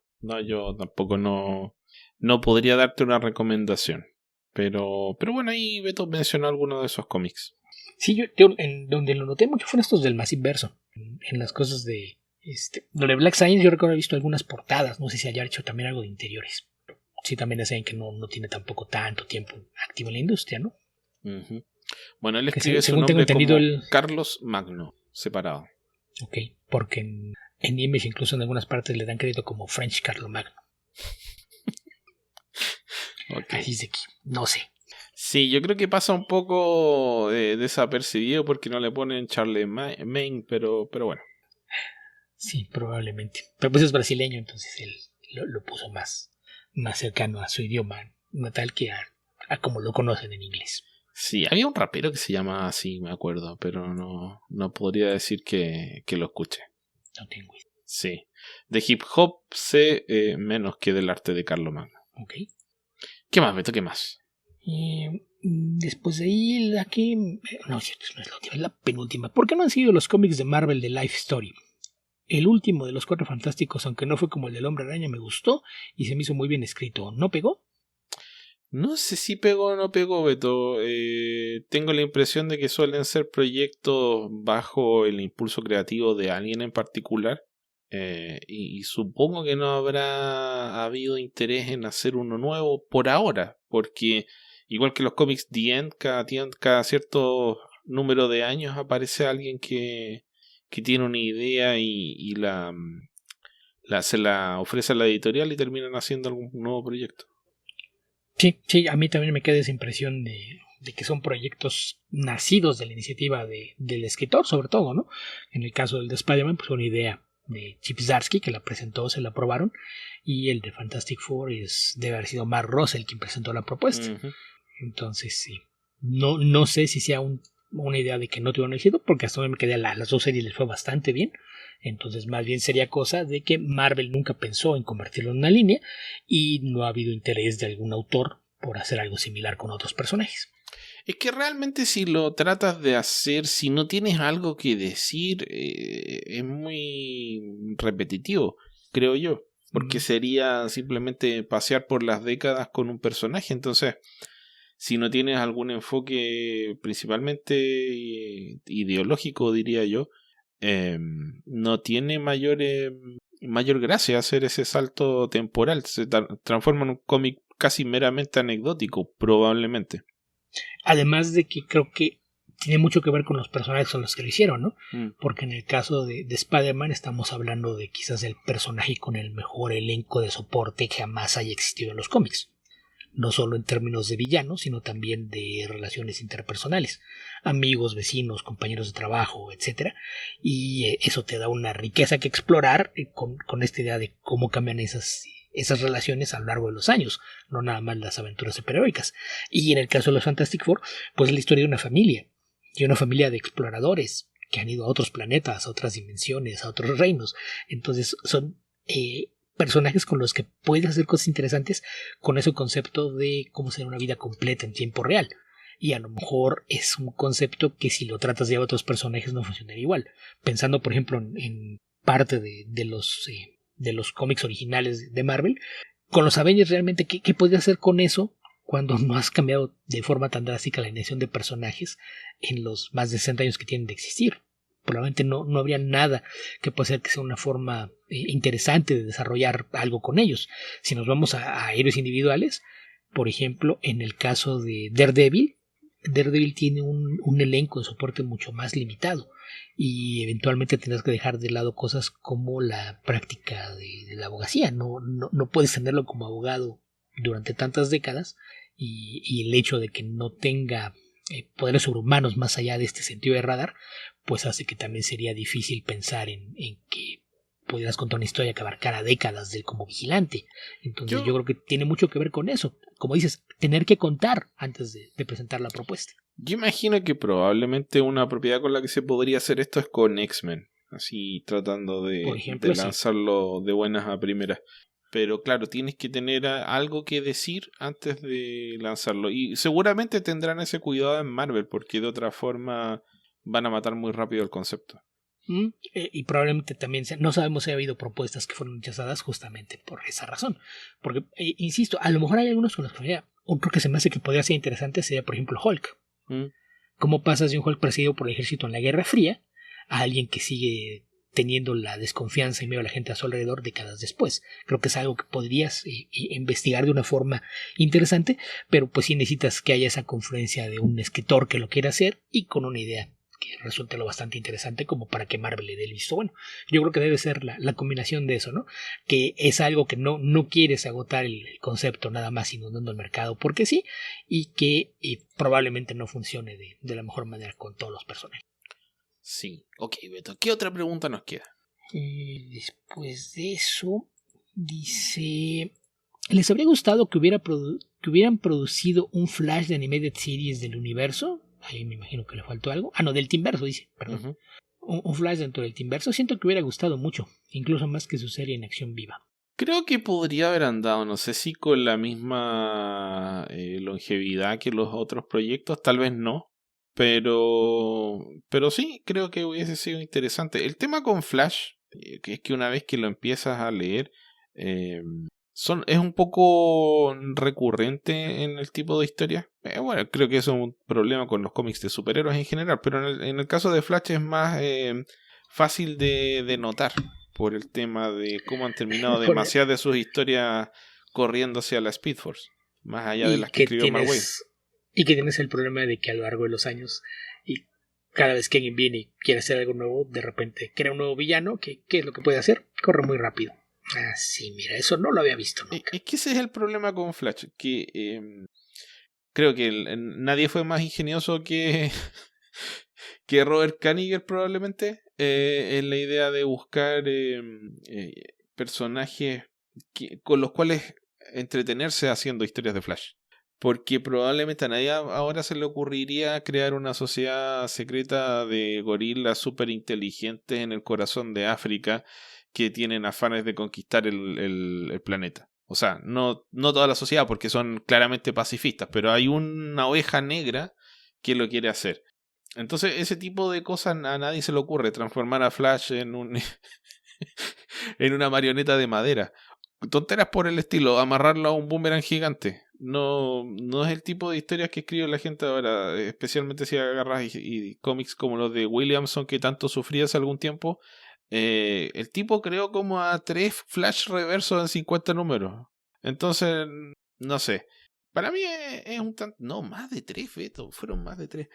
yo tampoco no podría darte una recomendación. Pero bueno, ahí Beto mencionó algunos de esos cómics. Sí, yo en donde lo noté mucho fueron estos del Massive Verso. En las cosas de lo de Black Science yo recuerdo haber visto algunas portadas, no sé si haya hecho también algo de interiores. Sí, también decían que no tiene tampoco tanto tiempo activo en la industria, ¿no? Uh-huh. Bueno, él Que escribe su según tengo nombre entendido como Carlos Magno, separado. Ok, porque en Image incluso en algunas partes le dan crédito como French Carlomagno. Okay. Así es de que, no sé. Sí, yo creo que pasa un poco desapercibido porque no le ponen Charlemagne, pero bueno. Sí, probablemente. Pero pues es brasileño, entonces él lo puso más cercano a su idioma natal que a como lo conocen en inglés. Sí, había un rapero que se llama así, me acuerdo, pero no podría decir que lo escuche. No tengo idea. Sí, de hip hop sé menos que del arte de Carlomagno. Ok. ¿Qué más, Beto? ¿Qué más? Después de ahí, la que... No, cierto, no es la última, es la penúltima. ¿Por qué no han sido los cómics de Marvel de Life Story? El último de los Cuatro Fantásticos, aunque no fue como el del Hombre Araña, me gustó y se me hizo muy bien escrito. ¿No pegó? No sé si pegó o no pegó, Beto. Tengo la impresión de que suelen ser proyectos bajo el impulso creativo de alguien en particular. Y supongo que no habrá habido interés en hacer uno nuevo por ahora, porque igual que los cómics The End, cada cierto número de años aparece alguien que tiene una idea y se la ofrece a la editorial y terminan haciendo algún nuevo proyecto. Sí, a mí también me queda esa impresión de que son proyectos nacidos de la iniciativa del escritor, sobre todo, ¿no? En el caso del de Spider-Man, pues una idea de Chip Zdarsky que la presentó, se la aprobaron, y el de Fantastic Four debe haber sido Mark Russell quien presentó la propuesta. Uh-huh. Entonces, sí, no sé si sea una idea de que no tuvieron éxito, porque hasta donde me quedé las dos series les fue bastante bien. Entonces más bien sería cosa de que Marvel nunca pensó en convertirlo en una línea y no ha habido interés de algún autor por hacer algo similar con otros personajes. Es que realmente si lo tratas de hacer, si no tienes algo que decir, es muy repetitivo, creo yo. Porque sería simplemente pasear por las décadas con un personaje. Entonces, si no tienes algún enfoque principalmente ideológico, diría yo, no tiene mayor gracia hacer ese salto temporal. Se transforma en un cómic casi meramente anecdótico, probablemente. Además de que creo que tiene mucho que ver con los personajes con los que lo hicieron, ¿no? Porque en el caso de Spider-Man estamos hablando de quizás el personaje con el mejor elenco de soporte que jamás haya existido en los cómics. No solo en términos de villanos, sino también de relaciones interpersonales, amigos, vecinos, compañeros de trabajo, etc. Y eso te da una riqueza que explorar con esta idea de cómo cambian esas relaciones a lo largo de los años, no nada más las aventuras superheroicas. Y en el caso de los Fantastic Four, pues es la historia de una familia, y una familia de exploradores que han ido a otros planetas, a otras dimensiones, a otros reinos. Entonces son personajes con los que puedes hacer cosas interesantes con ese concepto de cómo ser una vida completa en tiempo real. Y a lo mejor es un concepto que si lo tratas de otros personajes no funcionaría igual. Pensando, por ejemplo, en parte de los cómics originales de Marvel, con los Avengers realmente, ¿qué podrías hacer con eso cuando no has cambiado de forma tan drástica la alineación de personajes en los más de 60 años que tienen de existir? Probablemente no habría nada que pueda hacer que sea una forma interesante de desarrollar algo con ellos. Si nos vamos a héroes individuales, por ejemplo, en el caso de Daredevil tiene un elenco de soporte mucho más limitado y eventualmente tendrás que dejar de lado cosas como la práctica de la abogacía. No puedes tenerlo como abogado durante tantas décadas y el hecho de que no tenga poderes sobrehumanos más allá de este sentido de radar, pues hace que también sería difícil pensar en que pudieras contar una historia que abarcara décadas de él como vigilante. Entonces yo creo que tiene mucho que ver con eso. Como dices, tener que contar antes de presentar la propuesta. Yo imagino que probablemente una propiedad con la que se podría hacer esto es con X-Men, así tratando de lanzarlo de buenas a primeras. Pero claro, tienes que tener algo que decir antes de lanzarlo. Y seguramente tendrán ese cuidado en Marvel, porque de otra forma van a matar muy rápido el concepto. Y probablemente también no sabemos si ha habido propuestas que fueron rechazadas justamente por esa razón. Porque, insisto, a lo mejor hay algunos con los que otro que se me hace que podría ser interesante sería, por ejemplo, Hulk. ¿Cómo pasas de un Hulk perseguido por el ejército en la Guerra Fría a alguien que sigue teniendo la desconfianza y miedo a la gente a su alrededor décadas después? Creo que es algo que podrías investigar de una forma interesante, pero pues sí necesitas que haya esa confluencia de un escritor que lo quiera hacer y con una idea que resulte lo bastante interesante como para que Marvel le dé el visto bueno. Yo creo que debe ser la combinación de eso, ¿no? Que es algo que no quieres agotar el concepto nada más inundando el mercado porque sí, y que probablemente no funcione de la mejor manera con todos los personajes. Sí, ok, Beto. ¿Qué otra pregunta nos queda? Después de eso, dice... ¿Les habría gustado que hubieran producido un Flash de Animated Series del universo? Ahí me imagino que le faltó algo. Ah, no, del Teamverso, dice, perdón. Un Flash dentro del Teamverso. Siento que hubiera gustado mucho, incluso más que su serie en acción viva. Creo que podría haber andado, no sé si con la misma longevidad que los otros proyectos, tal vez no. Pero sí, creo que hubiese sido interesante. El tema con Flash, que es que una vez que lo empiezas a leer, es un poco recurrente en el tipo de historia. Bueno, creo que eso es un problema con los cómics de superhéroes en general, pero en el caso de Flash es más fácil de notar por el tema de cómo han terminado demasiadas de sus historias corriendo hacia la Speed Force, más allá de las que escribió Mark Waid. Y que tienes el problema de que a lo largo de los años, y cada vez que alguien viene y quiere hacer algo nuevo, de repente crea un nuevo villano, ¿qué es lo que puede hacer? Corre muy rápido. Ah, sí, mira, eso no lo había visto nunca. Es que ese es el problema con Flash, que creo que nadie fue más ingenioso que Robert Kanigher probablemente en la idea de buscar personajes con los cuales entretenerse haciendo historias de Flash. Porque probablemente a nadie ahora se le ocurriría crear una sociedad secreta de gorilas súper inteligentes en el corazón de África que tienen afanes de conquistar el planeta. O sea, no toda la sociedad porque son claramente pacifistas, pero hay una oveja negra que lo quiere hacer. Entonces ese tipo de cosas a nadie se le ocurre, transformar a Flash en en una marioneta de madera. Tonteras por el estilo, amarrarlo a un boomerang gigante. No es el tipo de historias que escribe la gente ahora, especialmente si agarras y cómics como los de Williamson que tanto sufrí hace algún tiempo. El tipo creó como a 3 Flash reversos en 50 números. Entonces, no sé. Para mí es un tanto... No, más de 3, Beto. Fueron más de 3.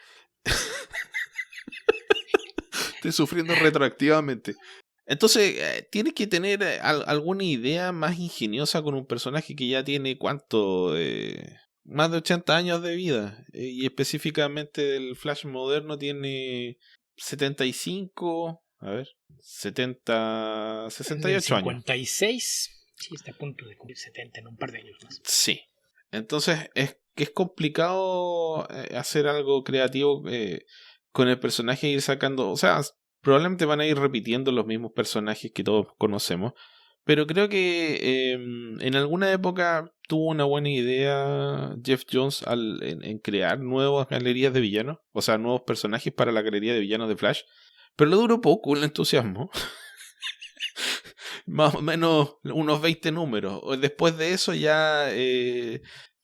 Estoy sufriendo retroactivamente. Entonces, tienes que tener alguna idea más ingeniosa con un personaje que ya tiene, ¿cuánto? Más de 80 años de vida. Y específicamente el Flash moderno tiene 75, a ver, 70, 68 años. 56, sí, está a punto de cumplir 70 en un par de años más. Sí. Entonces, es complicado hacer algo creativo con el personaje e ir sacando, o sea, probablemente van a ir repitiendo los mismos personajes que todos conocemos, pero creo que en alguna época tuvo una buena idea Jeff Jones en crear nuevas galerías de villanos, o sea, nuevos personajes para la galería de villanos de Flash, pero le duró poco el entusiasmo. Más o menos unos 20 números. Después de eso ya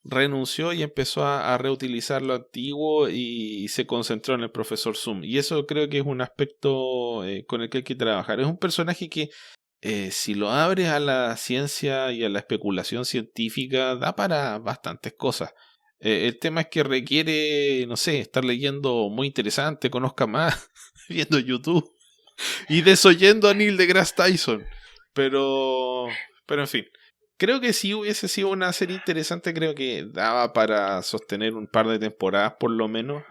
renunció y empezó a reutilizar lo antiguo y se concentró en el Profesor Zoom. Y eso creo que es un aspecto con el que hay que trabajar. Es un personaje que si lo abres a la ciencia y a la especulación científica da para bastantes cosas. El tema es que requiere, no sé, estar leyendo muy interesante, conozca más, viendo YouTube y desoyendo a Neil deGrasse Tyson. Pero en fin, creo que si hubiese sido una serie interesante, creo que daba para sostener un par de temporadas por lo menos,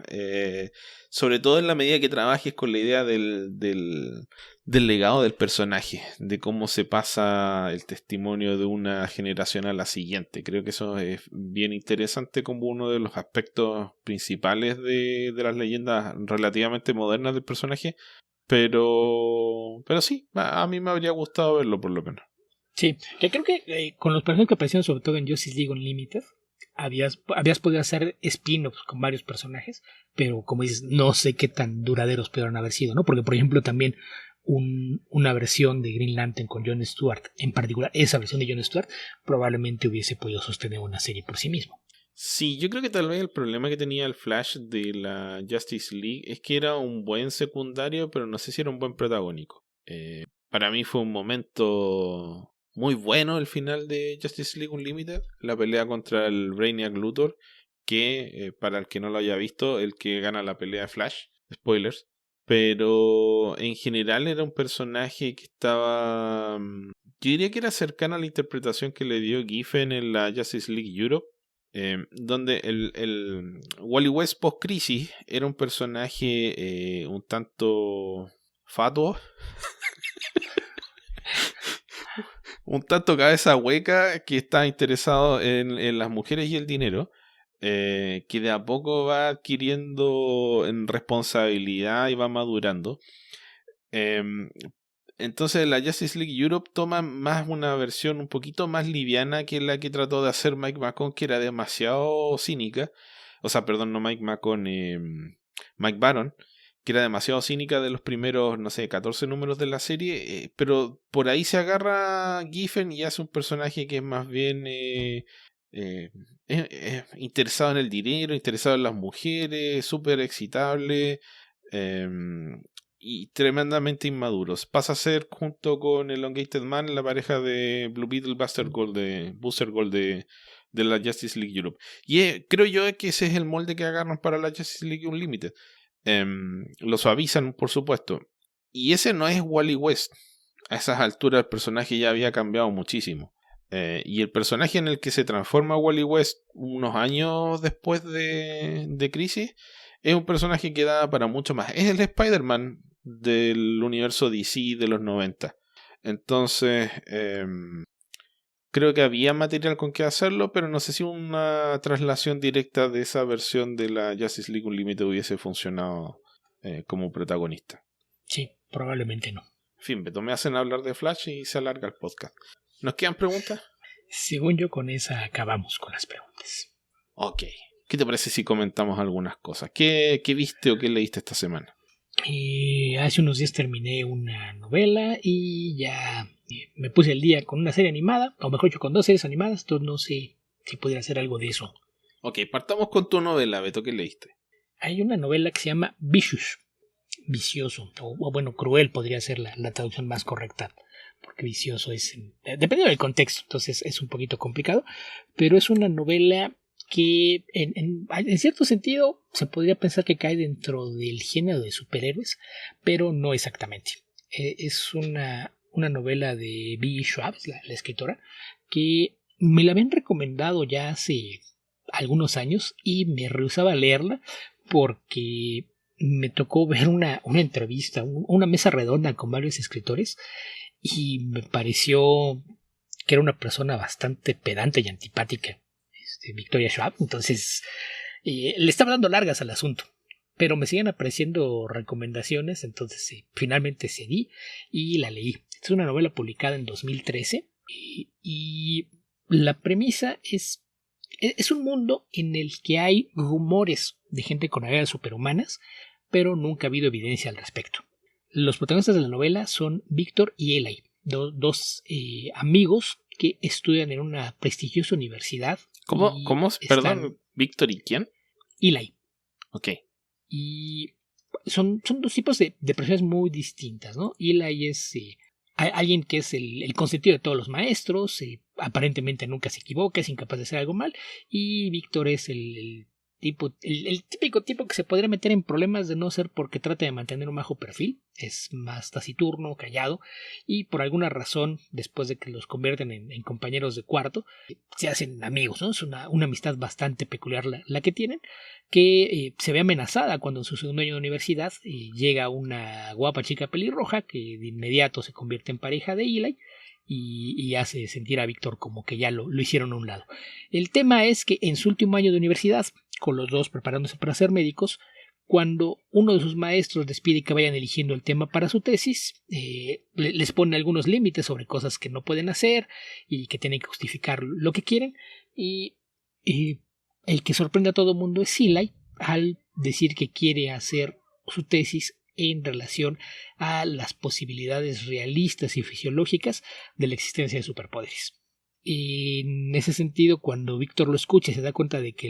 sobre todo en la medida que trabajes con la idea del legado del personaje, de cómo se pasa el testimonio de una generación a la siguiente. Creo que eso es bien interesante como uno de los aspectos principales de las leyendas relativamente modernas del personaje. Pero sí, a mí me habría gustado verlo por lo menos. Sí, que creo que con los personajes que aparecieron sobre todo en Justice League Unlimited habías podido hacer spin-offs con varios personajes, pero como dices, no sé qué tan duraderos pudieron haber sido, ¿no? Porque por ejemplo también una versión de Green Lantern con Jon Stewart, en particular esa versión de Jon Stewart, probablemente hubiese podido sostener una serie por sí mismo. Sí, yo creo que tal vez el problema que tenía el Flash de la Justice League es que era un buen secundario, pero no sé si era un buen protagónico. Para mí fue un momento muy bueno el final de Justice League Unlimited, la pelea contra el Brainiac Luthor, que para el que no lo haya visto, el que gana la pelea de Flash, spoilers, pero en general era un personaje que estaba, yo diría que era cercano a la interpretación que le dio Giffen en la Justice League Europe, donde el Wally West post-crisis era un personaje un tanto fatuo, un tanto cabeza hueca que está interesado en las mujeres y el dinero, que de a poco va adquiriendo en responsabilidad y va madurando. Entonces la Justice League Europe toma más una versión un poquito más liviana que la que trató de hacer Mike McCone, que era demasiado cínica. O sea, perdón, no Mike McCone, Mike Baron, que era demasiado cínica de los primeros, no sé, 14 números de la serie. Pero por ahí se agarra Giffen y hace un personaje que es más bien interesado en el dinero, interesado en las mujeres, súper excitable. Y tremendamente inmaduros. Pasa a ser, junto con el Elongated Man, la pareja de Blue Beetle Booster Gold de la Justice League Europe. Y creo yo que ese es el molde que agarran para la Justice League Unlimited. Lo suavizan, por supuesto. Y ese no es Wally West. A esas alturas el personaje ya había cambiado muchísimo. Y el personaje en el que se transforma Wally West unos años después de Crisis es un personaje que da para mucho más. Es el Spider-Man del universo DC de los 90. Entonces, creo que había material con que hacerlo, pero no sé si una traslación directa de esa versión de la Justice League Unlimited hubiese funcionado como protagonista. Sí, probablemente no. En fin, Beto, me hacen hablar de Flash y se alarga el podcast. ¿Nos quedan preguntas? Según yo, con esa acabamos con las preguntas. Ok. ¿Qué te parece si comentamos algunas cosas? ¿Qué viste o qué leíste esta semana? Hace unos días terminé una novela y ya me puse al día con una serie animada, o mejor dicho, con 2 series animadas, entonces no sé si pudiera hacer algo de eso. Ok, partamos con tu novela, Beto, ¿qué leíste? Hay una novela que se llama Vicious, vicioso, o bueno, cruel podría ser la traducción más correcta, porque vicioso es, dependiendo del contexto, entonces es un poquito complicado, pero es una novela que en cierto sentido se podría pensar que cae dentro del género de superhéroes, pero no exactamente. Es una novela de B. Schwab, la escritora, que me la habían recomendado ya hace algunos años y me rehusaba a leerla porque me tocó ver una entrevista, una mesa redonda con varios escritores y me pareció que era una persona bastante pedante y antipática, Victoria Schwab, entonces le estaba dando largas al asunto, pero me siguen apareciendo recomendaciones, entonces finalmente cedí y la leí. Es una novela publicada en 2013 y la premisa es un mundo en el que hay rumores de gente con habilidades superhumanas, pero nunca ha habido evidencia al respecto. Los protagonistas de la novela son Víctor y Eli, dos amigos que estudian en una prestigiosa universidad. ¿Cómo? Perdón, ¿Víctor y quién? Eli. Ok. Y son 2 tipos de personas muy distintas, ¿no? Eli es alguien que es el consentido de todos los maestros, aparentemente nunca se equivoca, es incapaz de hacer algo mal, y Víctor es el típico tipo que se podría meter en problemas de no ser porque trata de mantener un bajo perfil, es más taciturno, callado, y por alguna razón, después de que los convierten en compañeros de cuarto, se hacen amigos, ¿no? Es una amistad bastante peculiar la que tienen, que se ve amenazada cuando en su segundo año de universidad llega una guapa chica pelirroja que de inmediato se convierte en pareja de Eli y hace sentir a Víctor como que ya lo hicieron a un lado. El tema es que en su último año de universidad, con los dos preparándose para ser médicos, cuando uno de sus maestros les pide que vayan eligiendo el tema para su tesis, les pone algunos límites sobre cosas que no pueden hacer y que tienen que justificar lo que quieren, y el que sorprende a todo el mundo es Eli al decir que quiere hacer su tesis en relación a las posibilidades realistas y fisiológicas de la existencia de superpoderes. En ese sentido, cuando Víctor lo escucha y se da cuenta de que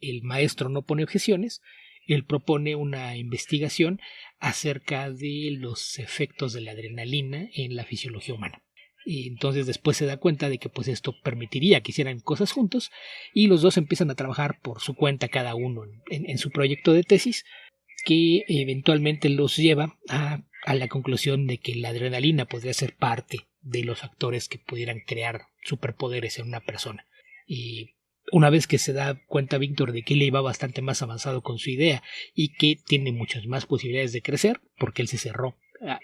el maestro no pone objeciones, él propone una investigación acerca de los efectos de la adrenalina en la fisiología humana. Y entonces después se da cuenta de que pues esto permitiría que hicieran cosas juntos, y los dos empiezan a trabajar por su cuenta cada uno en su proyecto de tesis, que eventualmente los lleva a la conclusión de que la adrenalina podría ser parte de los factores que pudieran crear superpoderes en una persona. Y una vez que se da cuenta Víctor de que él iba bastante más avanzado con su idea y que tiene muchas más posibilidades de crecer, porque él se cerró.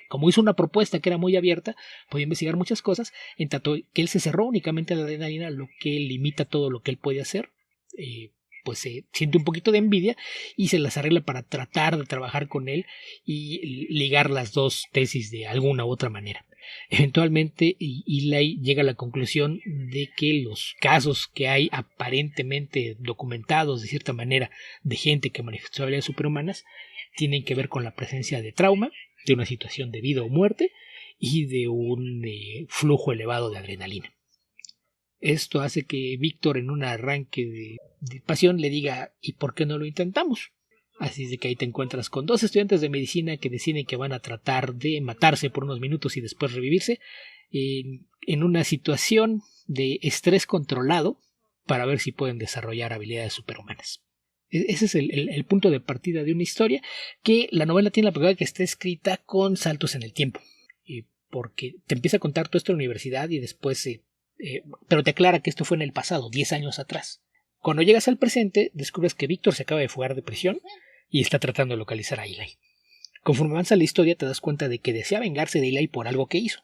Como hizo una propuesta que era muy abierta, podía investigar muchas cosas, en tanto que él se cerró únicamente a la adrenalina, lo que limita todo lo que él puede hacer. Pues se siente un poquito de envidia y se las arregla para tratar de trabajar con él y ligar las dos tesis de alguna u otra manera. Eventualmente Eli llega a la conclusión de que los casos que hay aparentemente documentados de cierta manera de gente que manifestó habilidades superhumanas tienen que ver con la presencia de trauma, de una situación de vida o muerte y de un flujo elevado de adrenalina. Esto hace que Víctor, en un arranque de pasión, le diga: ¿y por qué no lo intentamos? Así es de que ahí te encuentras con dos estudiantes de medicina que deciden que van a tratar de matarse por unos minutos y después revivirse en una situación de estrés controlado para ver si pueden desarrollar habilidades superhumanas. Ese es el punto de partida de una historia que la novela tiene la peculiaridad que está escrita con saltos en el tiempo, porque te empieza a contar todo esto en la universidad y después pero te aclara que esto fue en el pasado, 10 años atrás. Cuando llegas al presente, descubres que Víctor se acaba de fugar de prisión y está tratando de localizar a Eli. Conforme avanza la historia, te das cuenta de que desea vengarse de Eli por algo que hizo.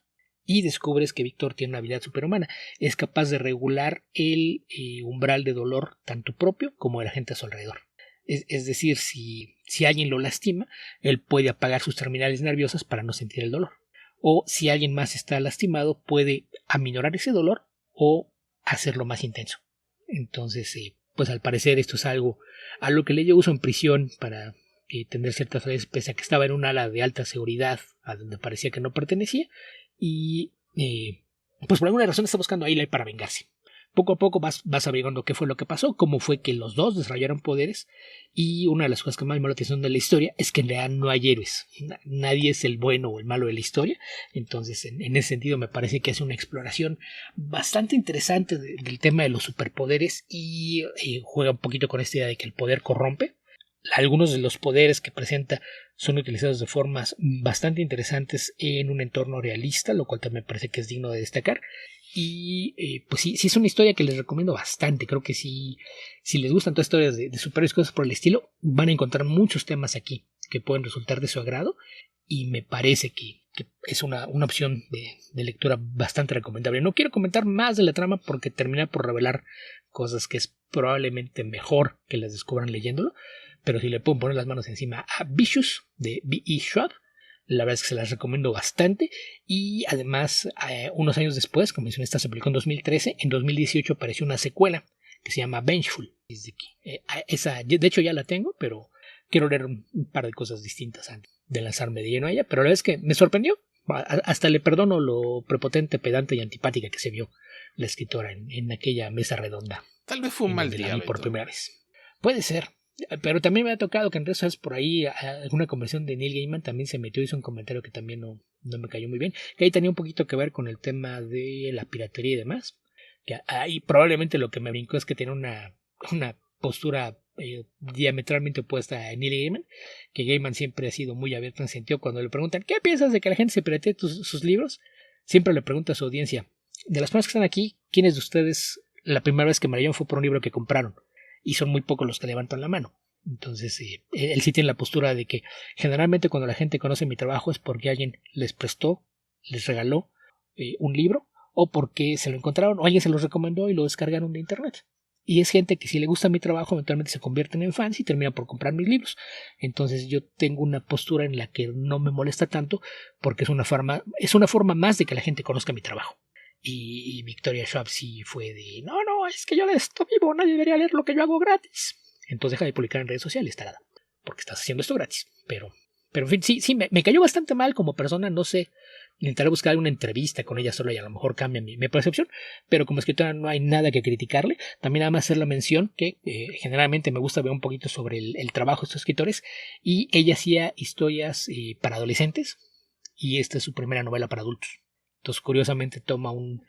Y descubres que Víctor tiene una habilidad superhumana. Es capaz de regular el umbral de dolor, tanto propio como de la gente a su alrededor. Es decir, si alguien lo lastima, él puede apagar sus terminales nerviosas para no sentir el dolor. O si alguien más está lastimado, puede aminorar ese dolor o hacerlo más intenso. Entonces, pues al parecer esto es algo a lo que le dio uso en prisión para tener ciertas redes, pese a que estaba en un ala de alta seguridad a donde parecía que no pertenecía, y pues por alguna razón está buscando a Eli para vengarse. Poco a poco vas averiguando qué fue lo que pasó, cómo fue que los dos desarrollaron poderes, y una de las cosas que más me llamó la atención de la historia es que en realidad no hay héroes. Nadie es el bueno o el malo de la historia. Entonces, en ese sentido me parece que es una exploración bastante interesante del tema de los superpoderes y juega un poquito con esta idea de que el poder corrompe. Algunos de los poderes que presenta son utilizados de formas bastante interesantes en un entorno realista, lo cual también me parece que es digno de destacar. Y pues sí es una historia que les recomiendo bastante. Creo que si les gustan todas historias de superhéroes y cosas por el estilo, van a encontrar muchos temas aquí que pueden resultar de su agrado, y me parece que es una opción de lectura bastante recomendable. No quiero comentar más de la trama porque termina por revelar cosas que es probablemente mejor que las descubran leyéndolo, pero si le pueden poner las manos encima a Vicious de B.E. Schwab, la verdad es que se las recomiendo bastante. Y además, unos años después, como mencioné, esta se publicó en 2013, en 2018 apareció una secuela que se llama Vengeful. Esa, de hecho ya la tengo, pero quiero leer un par de cosas distintas antes de lanzarme de lleno a ella. Pero la verdad es que me sorprendió. Hasta le perdono lo prepotente, pedante y antipática que se vio la escritora en aquella mesa redonda. Tal vez fue un mal día. Por primera vez. Puede ser. Pero también me ha tocado que en redes sociales por ahí alguna conversión de Neil Gaiman también se metió y hizo un comentario que también no me cayó muy bien, que ahí tenía un poquito que ver con el tema de la piratería y demás, que ahí probablemente lo que me brincó es que tiene una postura diametralmente opuesta a Neil Gaiman, que Gaiman siempre ha sido muy abierto en ese sentido. Cuando le preguntan ¿qué piensas de que la gente se piratee sus libros?, siempre le pregunta a su audiencia: de las personas que están aquí, ¿quiénes de ustedes la primera vez que me leyeron fue por un libro que compraron? Y son muy pocos los que levantan la mano. Entonces, él sí tiene la postura de que generalmente cuando la gente conoce mi trabajo es porque alguien les prestó, les regaló un libro, o porque se lo encontraron, o alguien se los recomendó y lo descargaron de internet. Y es gente que si le gusta mi trabajo, eventualmente se convierten en fans y terminan por comprar mis libros. Entonces yo tengo una postura en la que no me molesta tanto, porque es una forma más de que la gente conozca mi trabajo. Y Victoria Schwab sí fue de no, es que yo de esto vivo, nadie debería leer lo que yo hago gratis. Entonces deja de publicar en redes sociales, tarada, porque estás haciendo esto gratis. Pero en fin, sí, me cayó bastante mal como persona. No sé Intentaré buscar alguna entrevista con ella solo y a lo mejor cambia mi percepción, pero como escritora no hay nada que criticarle. También nada más hacer la mención que generalmente me gusta ver un poquito sobre el trabajo de estos escritores, y ella hacía historias para adolescentes y esta es su primera novela para adultos. Entonces, curiosamente, toma un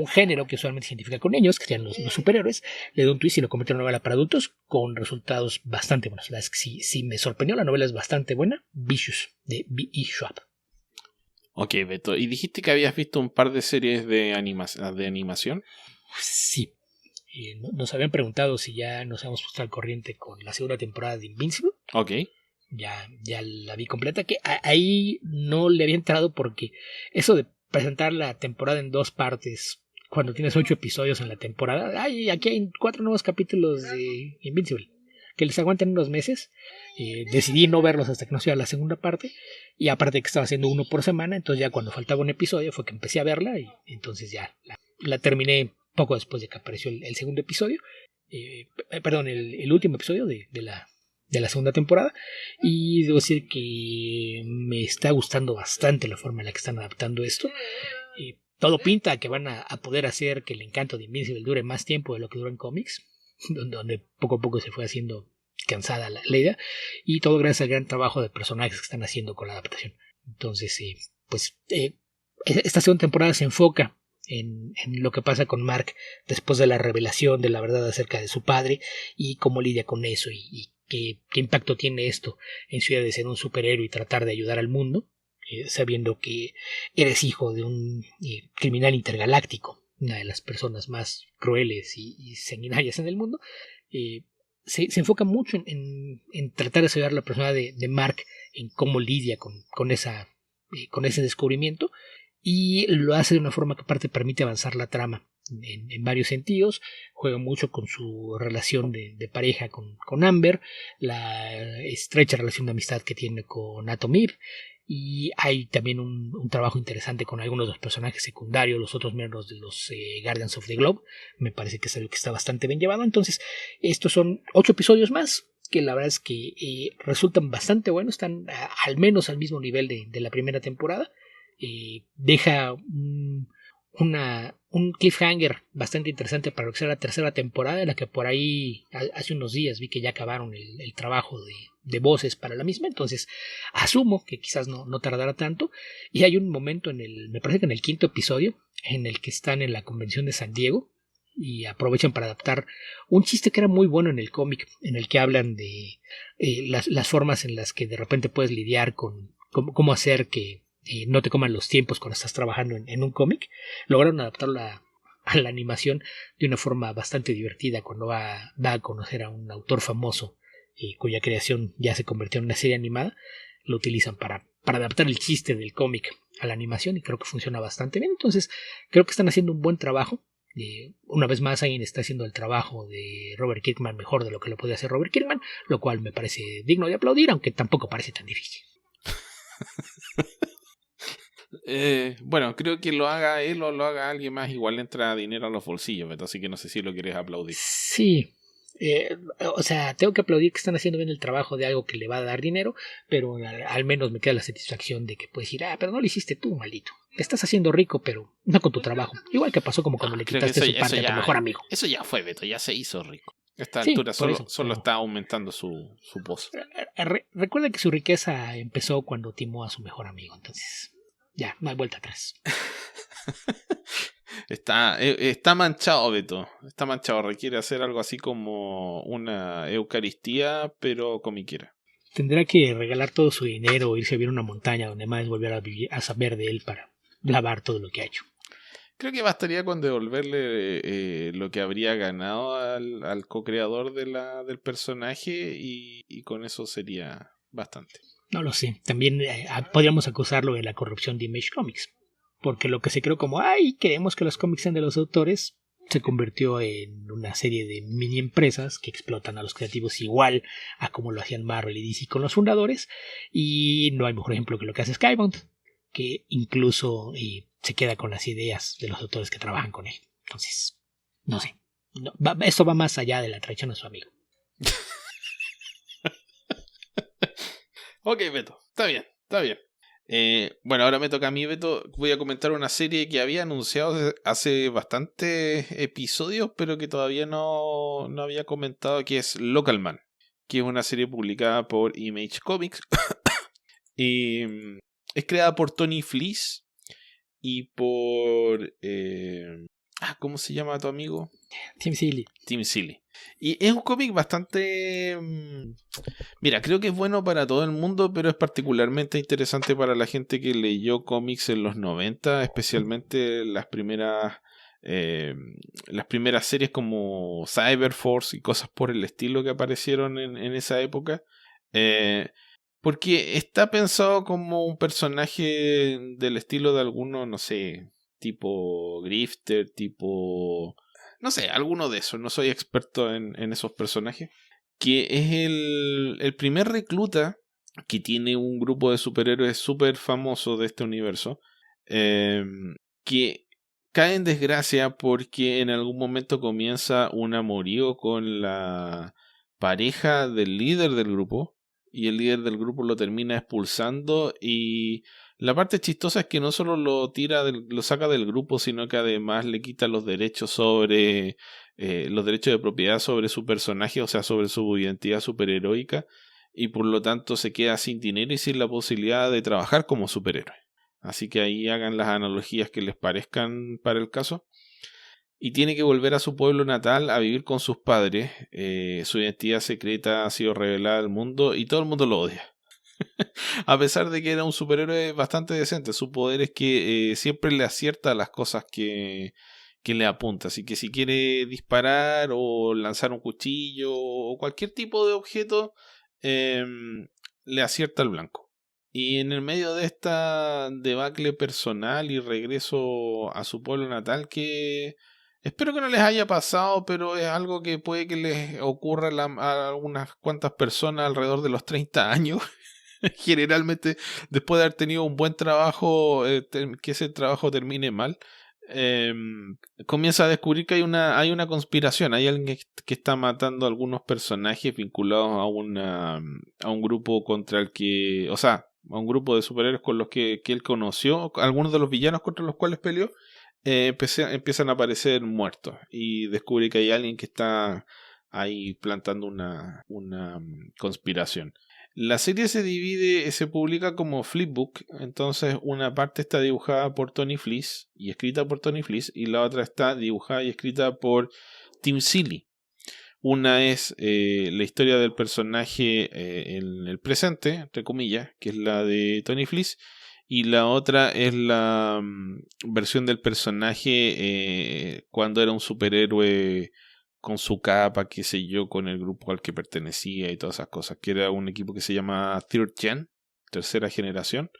género que usualmente se identifica con niños, que serían los superhéroes, le da un twist y lo convierte en una novela para adultos con resultados bastante buenos. La verdad es que sí me sorprendió, la novela es bastante buena. Vicious, de B.E. Schwab. Ok, Beto. ¿Y dijiste que habías visto un par de series de animación? Sí. Nos habían preguntado si ya nos habíamos puesto al corriente con la segunda temporada de Invincible. Ok. Ya la vi completa, que ahí no le había entrado porque eso de presentar la temporada en 2 partes cuando tienes 8 episodios en la temporada, aquí hay 4 nuevos capítulos de Invincible que les aguantan unos meses. Decidí no verlos hasta que no sea la segunda parte, y aparte de que estaba haciendo uno por semana, entonces ya cuando faltaba un episodio fue que empecé a verla y entonces ya la terminé poco después de que apareció el segundo episodio, perdón, el último episodio de la segunda temporada, y debo decir que me está gustando bastante la forma en la que están adaptando esto. Todo pinta a que van a poder hacer que el encanto de Invincible dure más tiempo de lo que duró en cómics, donde poco a poco se fue haciendo cansada la idea, y todo gracias al gran trabajo de personajes que están haciendo con la adaptación. Entonces, esta segunda temporada se enfoca en lo que pasa con Mark después de la revelación de la verdad acerca de su padre y cómo lidia con eso y qué impacto tiene esto en su idea de ser un superhéroe y tratar de ayudar al mundo, sabiendo que eres hijo de un criminal intergaláctico, una de las personas más crueles y sanguinarias en el mundo. Se enfoca mucho en tratar de ayudar a la persona de Mark en cómo lidia con ese descubrimiento, y lo hace de una forma que aparte permite avanzar la trama en varios sentidos. Juega mucho con su relación de pareja con Amber, la estrecha relación de amistad que tiene con Atomir, y hay también un trabajo interesante con algunos de los personajes secundarios, los otros miembros de los Guardians of the Globe. Me parece que es algo que está bastante bien llevado. Entonces, estos son 8 episodios más que la verdad es que resultan bastante buenos, están al menos al mismo nivel de la primera temporada. Deja un cliffhanger bastante interesante para lo que será la tercera temporada, en la que por ahí hace unos días vi que ya acabaron el trabajo de voces para la misma, entonces asumo que quizás no tardará tanto. Y hay un momento me parece que en el 5º episodio, en el que están en la convención de San Diego y aprovechan para adaptar un chiste que era muy bueno en el cómic, en el que hablan de las formas en las que de repente puedes lidiar con cómo hacer que no te coman los tiempos cuando estás trabajando en un cómic. Lograron adaptarlo a la animación de una forma bastante divertida cuando va a conocer a un autor famoso cuya creación ya se convirtió en una serie animada. Lo utilizan para adaptar el chiste del cómic a la animación y creo que funciona bastante bien. Entonces creo que están haciendo un buen trabajo. Una vez más alguien está haciendo el trabajo de Robert Kirkman mejor de lo que lo podía hacer Robert Kirkman, lo cual me parece digno de aplaudir, aunque tampoco parece tan difícil. Bueno, creo que lo haga él o lo haga alguien más, igual le entra dinero a los bolsillos, Beto, así que no sé si lo quieres aplaudir. Sí, o sea, tengo que aplaudir que están haciendo bien el trabajo de algo que le va a dar dinero, pero al menos me queda la satisfacción de que puedes decir, pero no lo hiciste tú, maldito. Te estás haciendo rico, pero no con tu trabajo. Igual que pasó como cuando le quitaste su parte a tu mejor amigo. Eso ya fue, Beto, ya se hizo rico. A esta Sí, altura solo pero está aumentando su pozo. Recuerda que su riqueza empezó cuando timó a su mejor amigo, entonces ya, no hay vuelta atrás. Está manchado, Beto. Está manchado. Requiere hacer algo así como una Eucaristía, pero comiquera. Tendrá que regalar todo su dinero o irse a vivir a una montaña donde más volver a saber de él para lavar todo lo que ha hecho. Creo que bastaría con devolverle lo que habría ganado al co-creador del personaje y con eso sería bastante. No lo sé. También podríamos acusarlo de la corrupción de Image Comics. Porque lo que se creó como, queremos que los cómics sean de los autores, se convirtió en una serie de mini empresas que explotan a los creativos igual a como lo hacían Marvel y DC con los fundadores. Y no hay mejor ejemplo que lo que hace Skybound, que incluso se queda con las ideas de los autores que trabajan con él. Entonces, no sé. Esto va más allá de la traición a su amigo. Ok, Beto, está bien. Bueno, ahora me toca a mí, Beto. Voy a comentar una serie que había anunciado hace bastantes episodios, pero que todavía no había comentado, que es Local Man, que es una serie publicada por Image Comics. Y es creada por Tony Fleece y por... ¿cómo se llama tu amigo? Tim Seeley. Tim Seeley. Y es un cómic bastante... Mira, creo que es bueno para todo el mundo, pero es particularmente interesante para la gente que leyó cómics en los 90, especialmente las primeras series como Cyberforce y cosas por el estilo que aparecieron en esa época. Porque está pensado como un personaje del estilo de alguno, no sé, tipo Grifter, tipo... No sé, alguno de esos. No soy experto en esos personajes. Que es el primer recluta que tiene un grupo de superhéroes súper famoso de este universo. Que cae en desgracia porque en algún momento comienza un amorío con la pareja del líder del grupo. Y el líder del grupo lo termina expulsando. Y la parte chistosa es que no solo lo saca del grupo, sino que además le quita los derechos sobre los derechos de propiedad sobre su personaje, o sea, sobre su identidad superheroica, y por lo tanto se queda sin dinero y sin la posibilidad de trabajar como superhéroe. Así que ahí hagan las analogías que les parezcan para el caso. Y tiene que volver a su pueblo natal a vivir con sus padres. Su identidad secreta ha sido revelada al mundo y todo el mundo lo odia. A pesar de que era un superhéroe bastante decente, su poder es que siempre le acierta a las cosas que le apunta. Así que si quiere disparar o lanzar un cuchillo o cualquier tipo de objeto, le acierta al blanco. Y en el medio de esta debacle personal y regreso a su pueblo natal, que espero que no les haya pasado, pero es algo que puede que les ocurra a unas cuantas personas alrededor de los 30 años. Generalmente, después de haber tenido un buen trabajo, que ese trabajo termine mal, comienza a descubrir que hay una conspiración. Hay alguien que está matando a algunos personajes vinculados a un grupo contra el que, o sea, a un grupo de superhéroes con los que él conoció, algunos de los villanos contra los cuales peleó. Empiezan a aparecer muertos y descubre que hay alguien que está ahí plantando una conspiración. La serie se publica como flipbook, entonces una parte está dibujada por Tony Fleece y escrita por Tony Fleece y la otra está dibujada y escrita por Tim Seeley. Una es la historia del personaje en el presente, entre comillas, que es la de Tony Fleece, y la otra es la versión del personaje cuando era un superhéroe con su capa, qué sé yo, con el grupo al que pertenecía y todas esas cosas, que era un equipo que se llama Third Gen, tercera generación,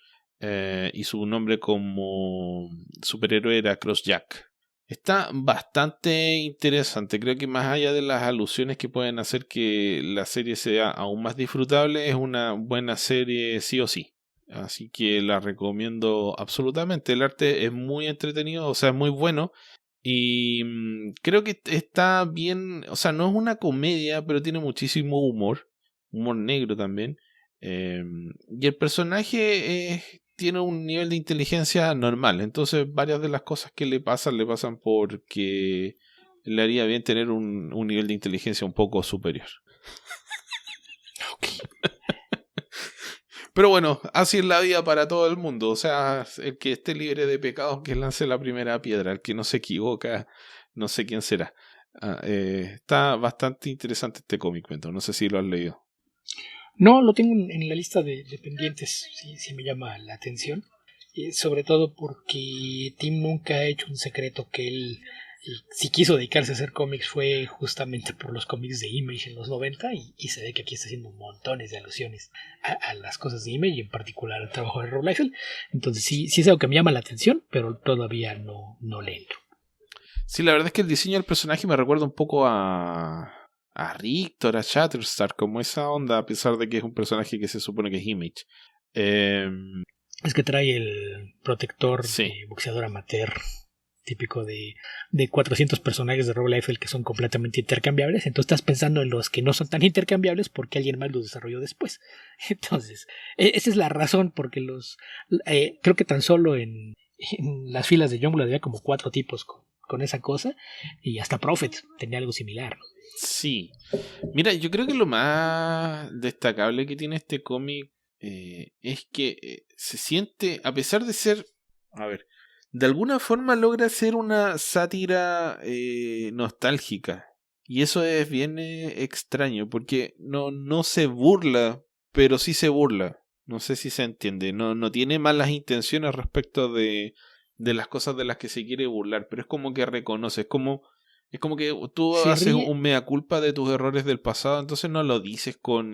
y su nombre como superhéroe era Crossjack. Está bastante interesante, creo que más allá de las alusiones que pueden hacer que la serie sea aún más disfrutable, es una buena serie sí o sí. Así que la recomiendo absolutamente. El arte es muy entretenido, o sea, es muy bueno. Y creo que está bien, o sea, no es una comedia, pero tiene muchísimo humor negro también. Y el personaje tiene un nivel de inteligencia normal, entonces varias de las cosas que le pasan porque le haría bien tener un nivel de inteligencia un poco superior. Okay. Pero bueno, así es la vida para todo el mundo. O sea, el que esté libre de pecados, que lance la primera piedra. El que no se equivoca, no sé quién será. Está bastante interesante este cómic, Beto. No sé si lo has leído. No, lo tengo en la lista de pendientes. Sí me llama la atención. Sobre todo porque Tim nunca ha hecho un secreto que él... Si quiso dedicarse a hacer cómics fue justamente por los cómics de Image en los 90 y se ve que aquí está haciendo montones de alusiones a las cosas de Image y en particular al trabajo de Rob Liefeld. Entonces sí es algo que me llama la atención, pero todavía no le entro. Sí, la verdad es que el diseño del personaje me recuerda un poco a Rictor, a Shatterstar, como esa onda, a pesar de que es un personaje que se supone que es Image. Es que trae el protector sí. de boxeador amateur. típico de 400 personajes de Rob Liefeld que son completamente intercambiables. Entonces estás pensando en los que no son tan intercambiables porque alguien más los desarrolló después. Entonces, esa es la razón porque creo que tan solo en las filas de Youngblood había como 4 tipos con esa cosa, y hasta Prophet tenía algo similar, ¿no? Sí. Mira, yo creo que lo más destacable que tiene este cómic es que se siente, a pesar de ser, a ver, de alguna forma logra ser una sátira nostálgica. Y eso es bien extraño, porque no se burla, pero sí se burla. No sé si se entiende. No tiene malas intenciones respecto de las cosas de las que se quiere burlar, pero es como que reconoce, es como que tú haces un mea culpa de tus errores del pasado, entonces no lo dices con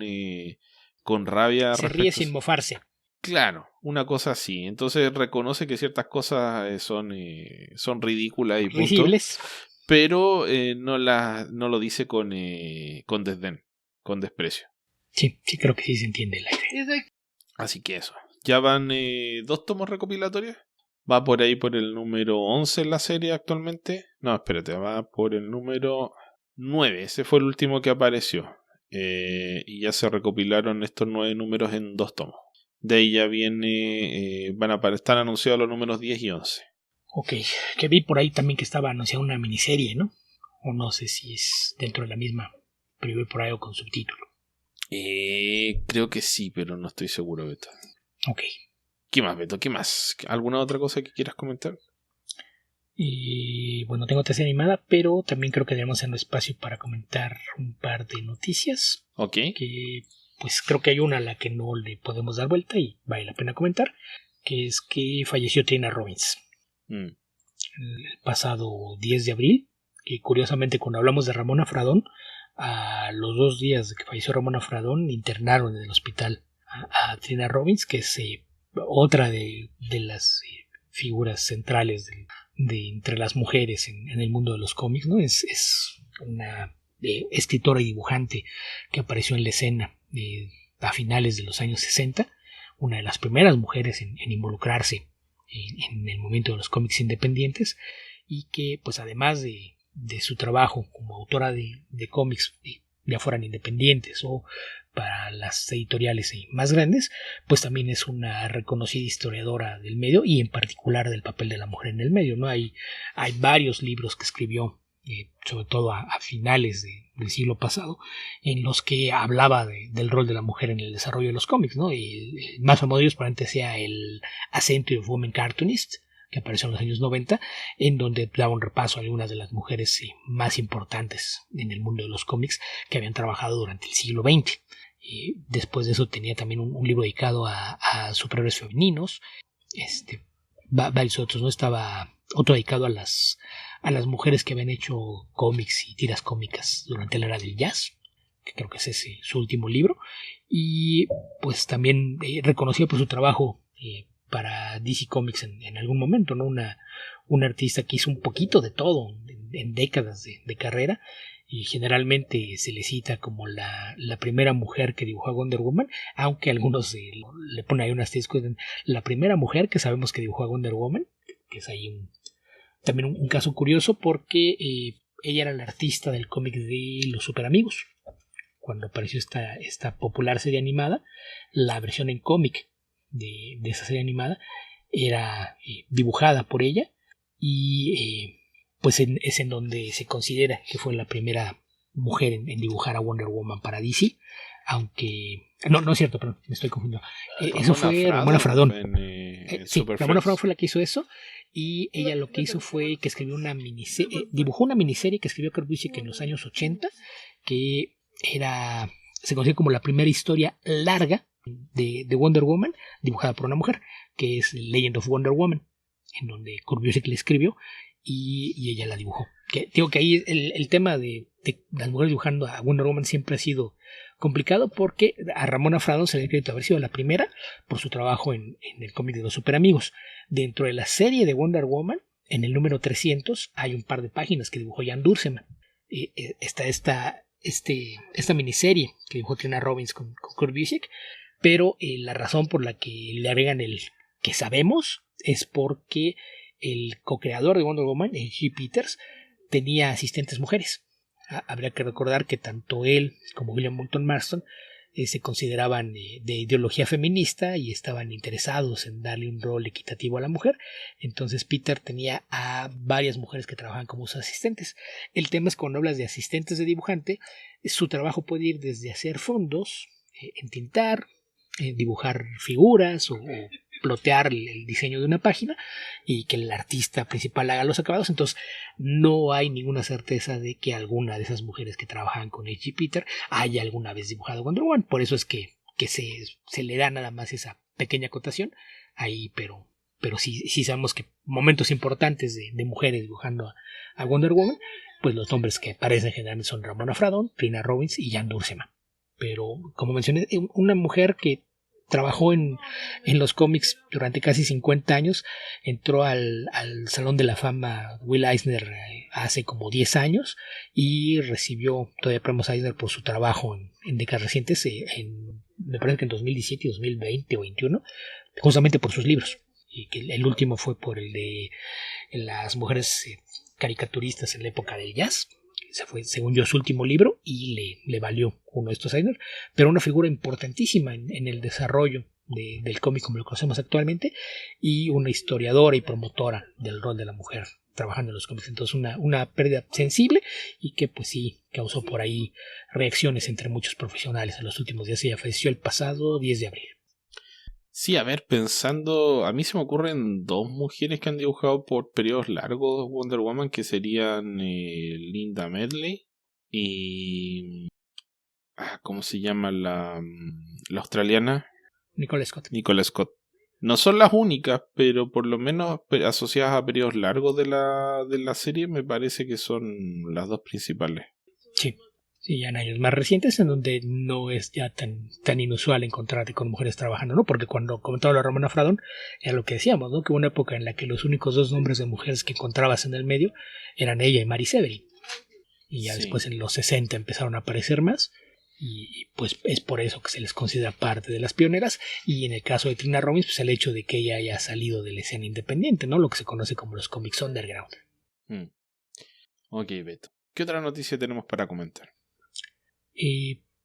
rabia se ríe respecto sin mofarse. Claro, una cosa así. Entonces reconoce que ciertas cosas son ridículas y punto. Risibles. Pero no lo dice con desdén, con desprecio. Sí, creo que sí se entiende la idea. Así que eso. Ya van 2 tomos recopilatorios. Va por ahí por el número 11 en la serie actualmente. No, espérate, va por el número 9. Ese fue el último que apareció. Y ya se recopilaron estos 9 números en 2 tomos. De ahí ya viene, están anunciados los números 10 y 11. Ok, que vi por ahí también que estaba anunciada una miniserie, ¿no? O no sé si es dentro de la misma, pero vi por ahí o con subtítulo. Creo que sí, pero no estoy seguro, Beto. Ok. ¿Qué más, Beto? ¿Qué más? ¿Alguna otra cosa que quieras comentar? Y bueno, tengo otra serie animada, pero también creo que debemos tener espacio para comentar un par de noticias. Ok. Que pues creo que hay una a la que no le podemos dar vuelta y vale la pena comentar, que es que falleció Trina Robbins. El pasado 10 de abril, que curiosamente cuando hablamos de Ramona Fradón, a los 2 días de que falleció Ramona Fradón, internaron en el hospital a Trina Robbins, que es otra de las figuras centrales de entre las mujeres en el mundo de los cómics, ¿no? Es una escritora y dibujante que apareció en la escena a finales de los años 60, una de las primeras mujeres en involucrarse en el momento de los cómics independientes, y que pues además de su trabajo como autora de cómics, ya fueran independientes o para las editoriales más grandes, pues también es una reconocida historiadora del medio y en particular del papel de la mujer en el medio, ¿no? Hay varios libros que escribió, sobre todo a finales del siglo pasado, en los que hablaba del rol de la mujer en el desarrollo de los cómics, ¿no? Y el más famoso de ellos probablemente sea el A Century of Women Cartoonists, que apareció en los años 90, en donde daba un repaso a algunas de las mujeres más importantes en el mundo de los cómics que habían trabajado durante el siglo XX. Después de eso tenía también un libro dedicado a superhéroes femeninos, varios otros, ¿no? Estaba otro dedicado a las mujeres que habían hecho cómics y tiras cómicas durante la era del jazz, que creo que es ese su último libro, y pues también reconocido por su trabajo para DC Comics en algún momento, ¿no? Una artista que hizo un poquito de todo en décadas de carrera, y generalmente se le cita como la primera mujer que dibujó a Wonder Woman, aunque algunos le ponen ahí un asterisco, la primera mujer que sabemos que dibujó a Wonder Woman, que es ahí también un caso curioso, porque ella era la artista del cómic de Los Super Amigos. Cuando apareció esta popular serie animada, la versión en cómic de esa serie animada era dibujada por ella, y pues es en donde se considera que fue la primera mujer en dibujar a Wonder Woman para DC, aunque no es cierto, perdón, me estoy confundiendo. Eso fue Ramona Fradón. Sí, Ramona Fradón fue la que hizo eso, y ella lo que hizo fue que escribió una miniserie, dibujó una miniserie que escribió Kurt Busiek en los años 80, que se considera como la primera historia larga de Wonder Woman dibujada por una mujer, que es Legend of Wonder Woman, en donde Kurt Busiek le escribió y ella la dibujó. Digo que ahí el tema de las mujeres dibujando a Wonder Woman siempre ha sido complicado, porque a Ramona Fradón se le ha crédito haber sido la primera por su trabajo en el cómic de Los Super Amigos. Dentro de la serie de Wonder Woman, en el número 300, hay un par de páginas que dibujó Jan Durseman. Está esta miniserie que dibujó Trina Robbins con Kurt Busiek, pero la razón por la que le agregan el que sabemos es porque el co-creador de Wonder Woman, G. Peters, tenía asistentes mujeres. Habría que recordar que tanto él como William Moulton Marston se consideraban de ideología feminista y estaban interesados en darle un rol equitativo a la mujer. Entonces Peter tenía a varias mujeres que trabajaban como sus asistentes. El tema es que cuando hablas de asistentes de dibujante, su trabajo puede ir desde hacer fondos, entintar, dibujar figuras o plotear el diseño de una página y que el artista principal haga los acabados. Entonces no hay ninguna certeza de que alguna de esas mujeres que trabajan con H.G. Peter haya alguna vez dibujado Wonder Woman. Por eso es que se le da nada más esa pequeña acotación ahí, pero sí sabemos que momentos importantes de mujeres dibujando a Wonder Woman, pues los nombres que aparecen generalmente son Ramona Fradon, Trina Robbins y Jan Duursema. Pero como mencioné, una mujer que trabajó en los cómics durante casi 50 años, entró al Salón de la Fama Will Eisner hace como 10 años y recibió todavía premios Eisner por su trabajo en décadas recientes, me parece que en 2017, 2020 o 2021, justamente por sus libros. Y que el último fue por el de las mujeres caricaturistas en la época del jazz. Ese fue, según yo, su último libro y le valió uno de estos Eisner, pero una figura importantísima en el desarrollo del cómic como lo conocemos actualmente y una historiadora y promotora del rol de la mujer trabajando en los cómics. Entonces una pérdida sensible y que pues sí causó por ahí reacciones entre muchos profesionales en los últimos días. Ella falleció el pasado 10 de abril. Sí, a ver, pensando, a mí se me ocurren dos mujeres que han dibujado por periodos largos Wonder Woman, que serían Linda Medley y... ¿cómo se llama la australiana? Nicola Scott. Nicola Scott. No son las únicas, pero por lo menos asociadas a periodos largos de la serie, me parece que son las dos principales. Sí. Sí, ya en años más recientes en donde no es ya tan inusual encontrarte con mujeres trabajando, ¿no? Porque cuando comentaba la Ramona Fradon, era lo que decíamos, ¿no? Que hubo una época en la que los únicos dos nombres de mujeres que encontrabas en el medio eran ella y Mary Severin. Y ya después en los 60 empezaron a aparecer más. Y pues es por eso que se les considera parte de las pioneras. Y en el caso de Trina Robbins, pues el hecho de que ella haya salido de la escena independiente, ¿no? Lo que se conoce como los cómics underground. Ok, Beto. ¿Qué otra noticia tenemos para comentar?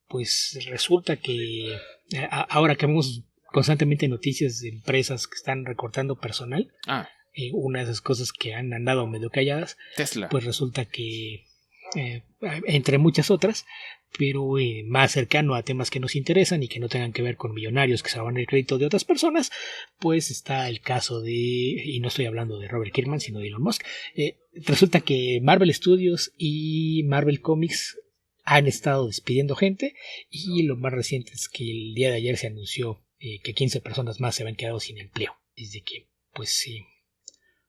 Pues resulta que ahora que vemos constantemente noticias de empresas que están recortando personal, una de esas cosas que han andado medio calladas, Tesla. Pues resulta que entre muchas otras, pero más cercano a temas que nos interesan y que no tengan que ver con millonarios que se roban el crédito de otras personas, pues está el caso de, y no estoy hablando de Robert Kirkman sino de Elon Musk. Resulta que Marvel Studios y Marvel Comics han estado despidiendo gente y lo más reciente es que el día de ayer se anunció que 15 personas más se habían quedado sin empleo. Desde que, pues sí,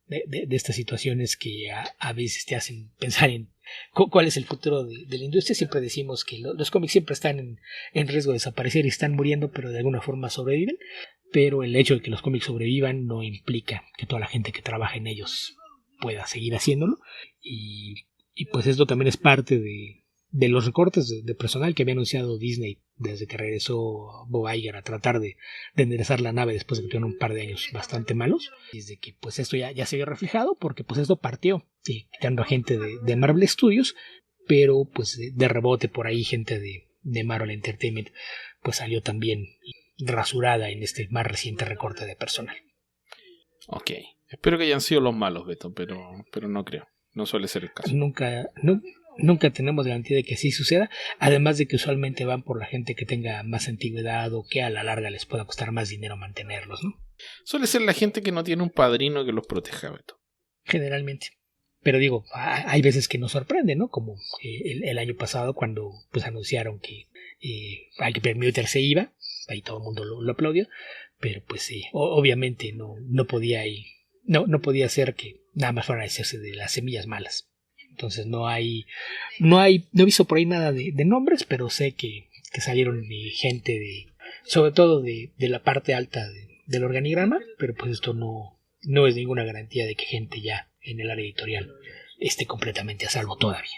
de estas situaciones que a veces te hacen pensar en cuál es el futuro de la industria. Siempre decimos que los cómics siempre están en riesgo de desaparecer y están muriendo, pero de alguna forma sobreviven. Pero el hecho de que los cómics sobrevivan no implica que toda la gente que trabaja en ellos pueda seguir haciéndolo. Y pues esto también es parte de los recortes de personal que había anunciado Disney desde que regresó Bob Iger a tratar de enderezar la nave después de que tuvieron un par de años bastante malos. Desde que pues esto ya se vio reflejado, porque pues esto partió quitando a gente de Marvel Studios, pero pues de rebote por ahí gente de Marvel Entertainment pues salió también rasurada en este más reciente recorte de personal. Ok, espero que hayan sido los malos, Beto, pero no creo, no suele ser el caso. Nunca tenemos garantía de que así suceda, además de que usualmente van por la gente que tenga más antigüedad o que a la larga les pueda costar más dinero mantenerlos, ¿no? Suele ser la gente que no tiene un padrino que los proteja, Beto. Generalmente. Pero digo, hay veces que nos sorprende, ¿no? Como el año pasado cuando pues anunciaron que Albert Mutter se iba, ahí todo el mundo lo aplaudió, pero pues sí, obviamente no podía ser que nada más fueran a hacerse de las semillas malas. Entonces no he visto por ahí nada de nombres, pero sé que salieron gente sobre todo de la parte alta del organigrama, pero pues esto no es ninguna garantía de que gente ya en el área editorial esté completamente a salvo todavía.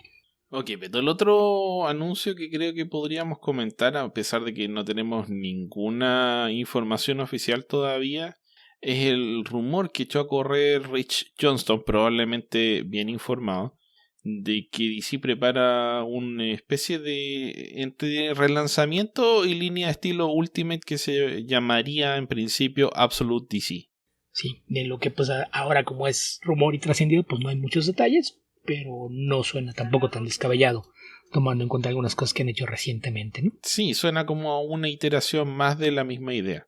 Ok, pero el otro anuncio que creo que podríamos comentar, a pesar de que no tenemos ninguna información oficial todavía, es el rumor que echó a correr Rich Johnston, probablemente bien informado, de que DC prepara una especie de entre relanzamiento y línea de estilo Ultimate que se llamaría en principio Absolute DC. Sí, de lo que pues ahora como es rumor y trascendido, pues no hay muchos detalles, pero no suena tampoco tan descabellado, tomando en cuenta algunas cosas que han hecho recientemente, ¿no? Sí, suena como una iteración más de la misma idea.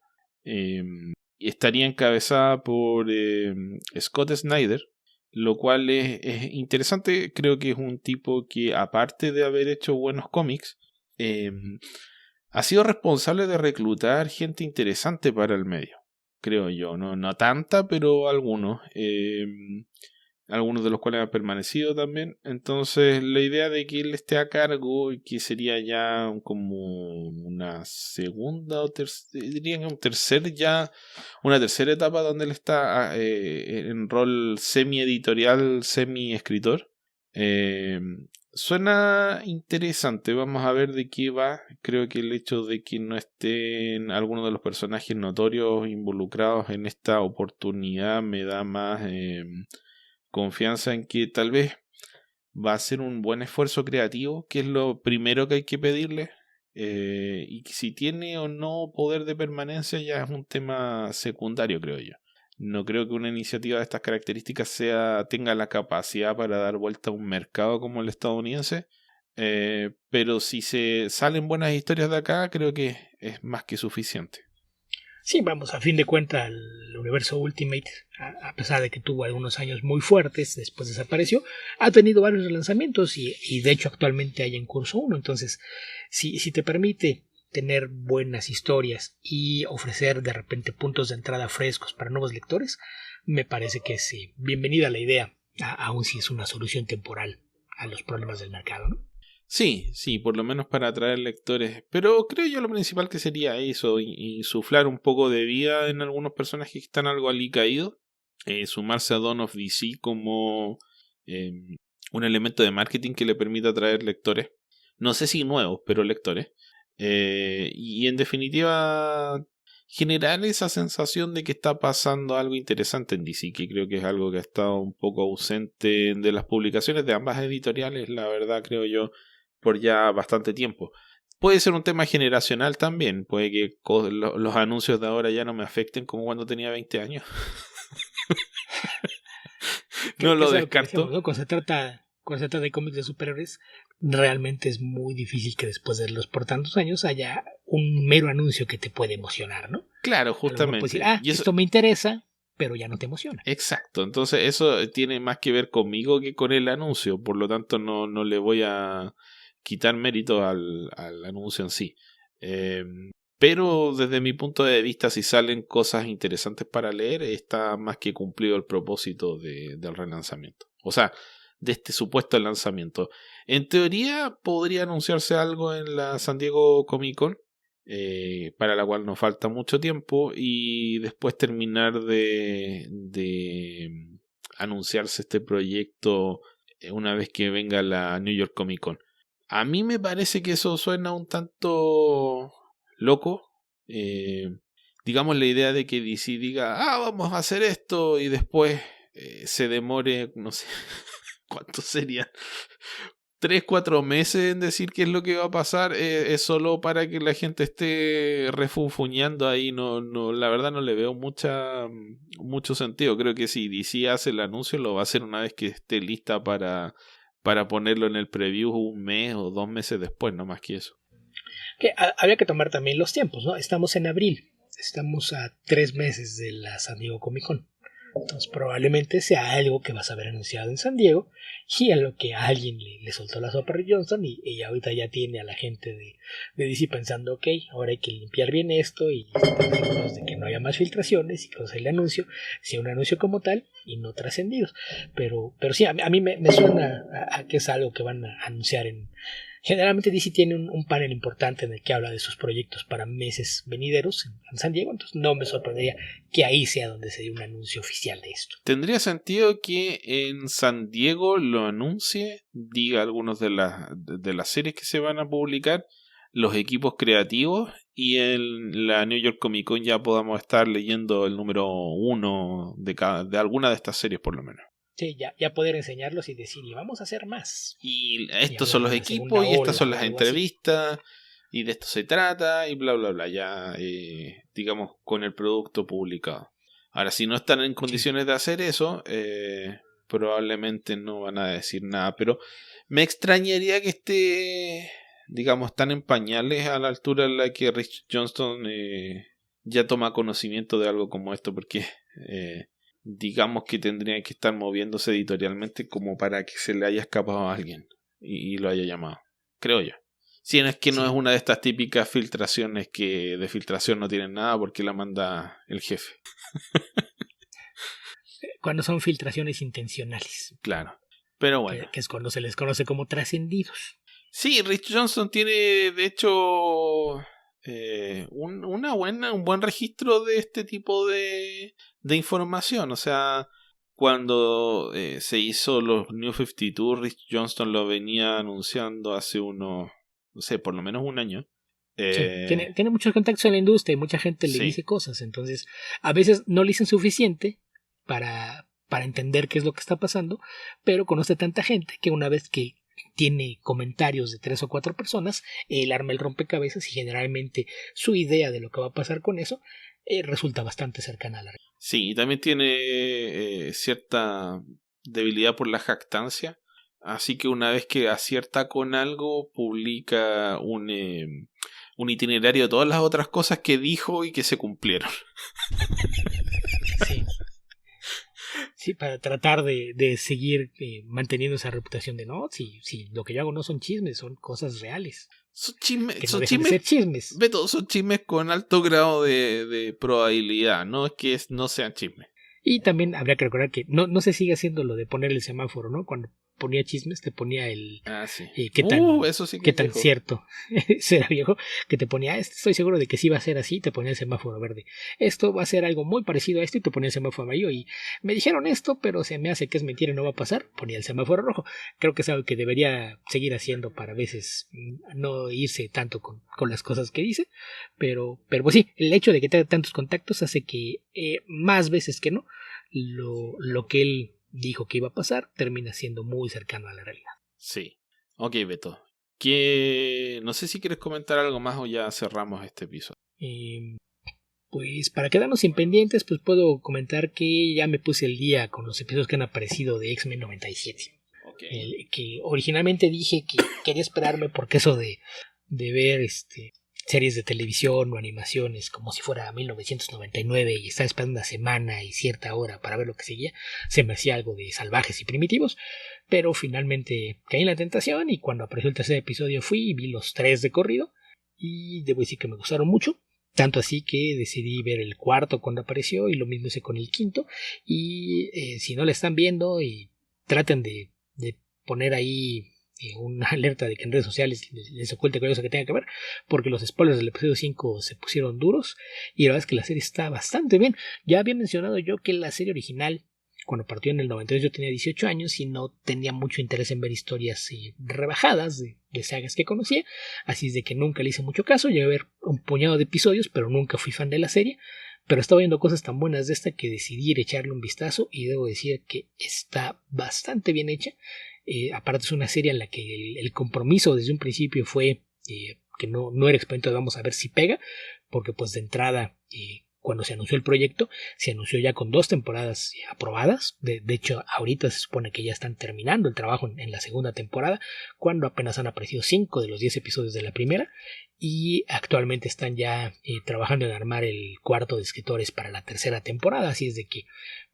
Estaría encabezada por Scott Snyder, lo cual es interesante. Creo que es un tipo que, aparte de haber hecho buenos cómics, ha sido responsable de reclutar gente interesante para el medio, creo yo. No tanta, pero algunos. Algunos de los cuales han permanecido también. Entonces, la idea de que él esté a cargo, y que sería ya como una segunda o diría que una tercera etapa donde él está en rol semi-editorial, semi-escritor. Suena interesante, vamos a ver de qué va. Creo que el hecho de que no estén algunos de los personajes notorios involucrados en esta oportunidad me da más confianza en que tal vez va a ser un buen esfuerzo creativo, que es lo primero que hay que pedirle. Y si tiene o no poder de permanencia ya es un tema secundario, creo yo. No creo que una iniciativa de estas características tenga la capacidad para dar vuelta a un mercado como el estadounidense. Pero si se salen buenas historias de acá, creo que es más que suficiente. Sí, vamos, a fin de cuentas, el universo Ultimate, a pesar de que tuvo algunos años muy fuertes, después desapareció, ha tenido varios relanzamientos y de hecho actualmente hay en curso uno. Entonces, si te permite tener buenas historias y ofrecer de repente puntos de entrada frescos para nuevos lectores, me parece que es bienvenida la idea, aun si es una solución temporal a los problemas del mercado, ¿no? Sí, por lo menos para atraer lectores. Pero creo yo lo principal que sería eso, insuflar un poco de vida en algunos personajes que están algo alicaídos. Sumarse a Dawn of DC como un elemento de marketing que le permita atraer lectores. No sé si nuevos, pero lectores. Y en definitiva, generar esa sensación de que está pasando algo interesante en DC, que creo que es algo que ha estado un poco ausente de las publicaciones de ambas editoriales, la verdad creo yo, por ya bastante tiempo. Puede ser un tema generacional también, puede que los anuncios de ahora ya no me afecten como cuando tenía 20 años. No lo descarto. Decíamos, ¿no? Cuando se trata de cómics de superhéroes, realmente es muy difícil que después de los por tantos años haya un mero anuncio que te puede emocionar, ¿no? Claro, justamente. Decir, esto me interesa, pero ya no te emociona. Exacto, entonces eso tiene más que ver conmigo que con el anuncio, por lo tanto no le voy a quitar mérito al anuncio en sí. Pero desde mi punto de vista, si salen cosas interesantes para leer, está más que cumplido el propósito del relanzamiento. O sea, de este supuesto lanzamiento. En teoría podría anunciarse algo en la San Diego Comic Con, para la cual nos falta mucho tiempo, y después terminar de anunciarse este proyecto una vez que venga la New York Comic Con. A mí me parece que eso suena un tanto loco. Digamos la idea de que DC diga, vamos a hacer esto, y después se demore, no sé cuánto sería, 3-4 meses en decir qué es lo que va a pasar. Es solo para que la gente esté refunfuñando ahí. No, la verdad no le veo mucho sentido. Creo que si DC hace el anuncio, lo va a hacer una vez que esté lista para ponerlo en el preview 1 mes o 2 meses después, no más que eso. Que habría que tomar también los tiempos, ¿no? Estamos en abril, estamos a 3 meses de la San Diego Comic Con. Entonces probablemente sea algo que vas a ver anunciado en San Diego y a lo que a alguien le soltó la sopa a Rick Johnson y ahorita ya tiene a la gente de DC pensando, ok, ahora hay que limpiar bien esto y estar seguros de que no haya más filtraciones y que el anuncio sea un anuncio como tal y no trascendidos. Pero sí, a mí me suena a que es algo que van a anunciar en... Generalmente DC tiene un panel importante en el que habla de sus proyectos para meses venideros en San Diego, entonces no me sorprendería que ahí sea donde se dé un anuncio oficial de esto. ¿Tendría sentido que en San Diego lo anuncie, diga algunos de las series que se van a publicar, los equipos creativos y en la New York Comic Con ya podamos estar leyendo el número 1 de alguna de estas series por lo menos. Sí, ya poder enseñarlos y decir, y vamos a hacer más. Y estos son los equipos y estas son las entrevistas así. Y de esto se trata y bla bla bla, ya digamos con el producto publicado. Ahora, si no están en condiciones de hacer eso, probablemente no van a decir nada, pero me extrañaría que esté, digamos, tan en pañales a la altura en la que Rich Johnston ya toma conocimiento de algo como esto, porque digamos que tendría que estar moviéndose editorialmente como para que se le haya escapado a alguien y lo haya llamado, creo yo. Si no es que no es una de estas típicas filtraciones que de filtración no tienen nada porque la manda el jefe. Cuando son filtraciones intencionales. Claro, pero bueno. Que es cuando se les conoce como trascendidos. Sí, Rich Johnston tiene de hecho un buen registro de este tipo de información. O sea, cuando se hizo los New 52, Rich Johnston lo venía anunciando hace unos, no sé, por lo menos un año. Sí, tiene muchos contactos en la industria y mucha gente le dice cosas. Entonces, a veces no le dicen suficiente para entender qué es lo que está pasando, pero conoce tanta gente que una vez que tiene comentarios de 3 o 4 personas, él arma el rompecabezas y generalmente su idea de lo que va a pasar con eso resulta bastante cercana a la realidad. Sí, y también tiene cierta debilidad por la jactancia, así que una vez que acierta con algo, publica un itinerario de todas las otras cosas que dijo y que se cumplieron. Sí. Sí, para tratar de seguir manteniendo esa reputación de no, si lo que yo hago no son chismes, son cosas reales. Son chismes, que no son chismes, de ser chismes. Beto, son chismes con alto grado de probabilidad, no es que no sean chismes. Y también habría que recordar que no se sigue haciendo lo de poner el semáforo, ¿no? Cuando ponía chismes te ponía el sí. qué tan, eso sí que qué tan cierto será viejo, que te ponía estoy seguro de que sí va a ser así, te ponía el semáforo verde, esto va a ser algo muy parecido a esto y te ponía el semáforo amarillo, y me dijeron esto pero se me hace que es mentira y no va a pasar, ponía el semáforo rojo. Creo que es algo que debería seguir haciendo para a veces no irse tanto con las cosas que dice, pero pues sí, el hecho de que tenga tantos contactos hace que más veces que no lo que él dijo que iba a pasar termina siendo muy cercano a la realidad. Sí. Ok, Beto. No sé si quieres comentar algo más o ya cerramos este episodio. Pues para quedarnos sin pendientes, pues puedo comentar que ya me puse el día con los episodios que han aparecido de X-Men 97. Okay. Que originalmente dije que quería esperarme porque eso de ver series de televisión o animaciones como si fuera 1999 y estar esperando una semana y cierta hora para ver lo que seguía, se me hacía algo de salvajes y primitivos, pero finalmente caí en la tentación y cuando apareció el tercer episodio fui y vi los 3 de corrido y debo decir que me gustaron mucho, tanto así que decidí ver el cuarto cuando apareció y lo mismo hice con el quinto, y si no la están viendo y traten de poner ahí una alerta de que en redes sociales les oculte cosas que tenga que ver, porque los spoilers del episodio 5 se pusieron duros y la verdad es que la serie está bastante bien. Ya había mencionado yo que la serie original, cuando partió en el 92, yo tenía 18 años y no tenía mucho interés en ver historias rebajadas de sagas que conocía, así es de que nunca le hice mucho caso. Llegué a ver un puñado de episodios, pero nunca fui fan de la serie, pero estaba viendo cosas tan buenas de esta que decidí ir a echarle un vistazo y debo decir que está bastante bien hecha. Aparte es una serie en la que el compromiso desde un principio fue que no era experimento de vamos a ver si pega, porque pues de entrada cuando se anunció el proyecto se anunció ya con 2 temporadas aprobadas, de hecho ahorita se supone que ya están terminando el trabajo en la segunda temporada, cuando apenas han aparecido 5 de los 10 episodios de la primera y actualmente están ya trabajando en armar el cuarto de escritores para la tercera temporada, así es de que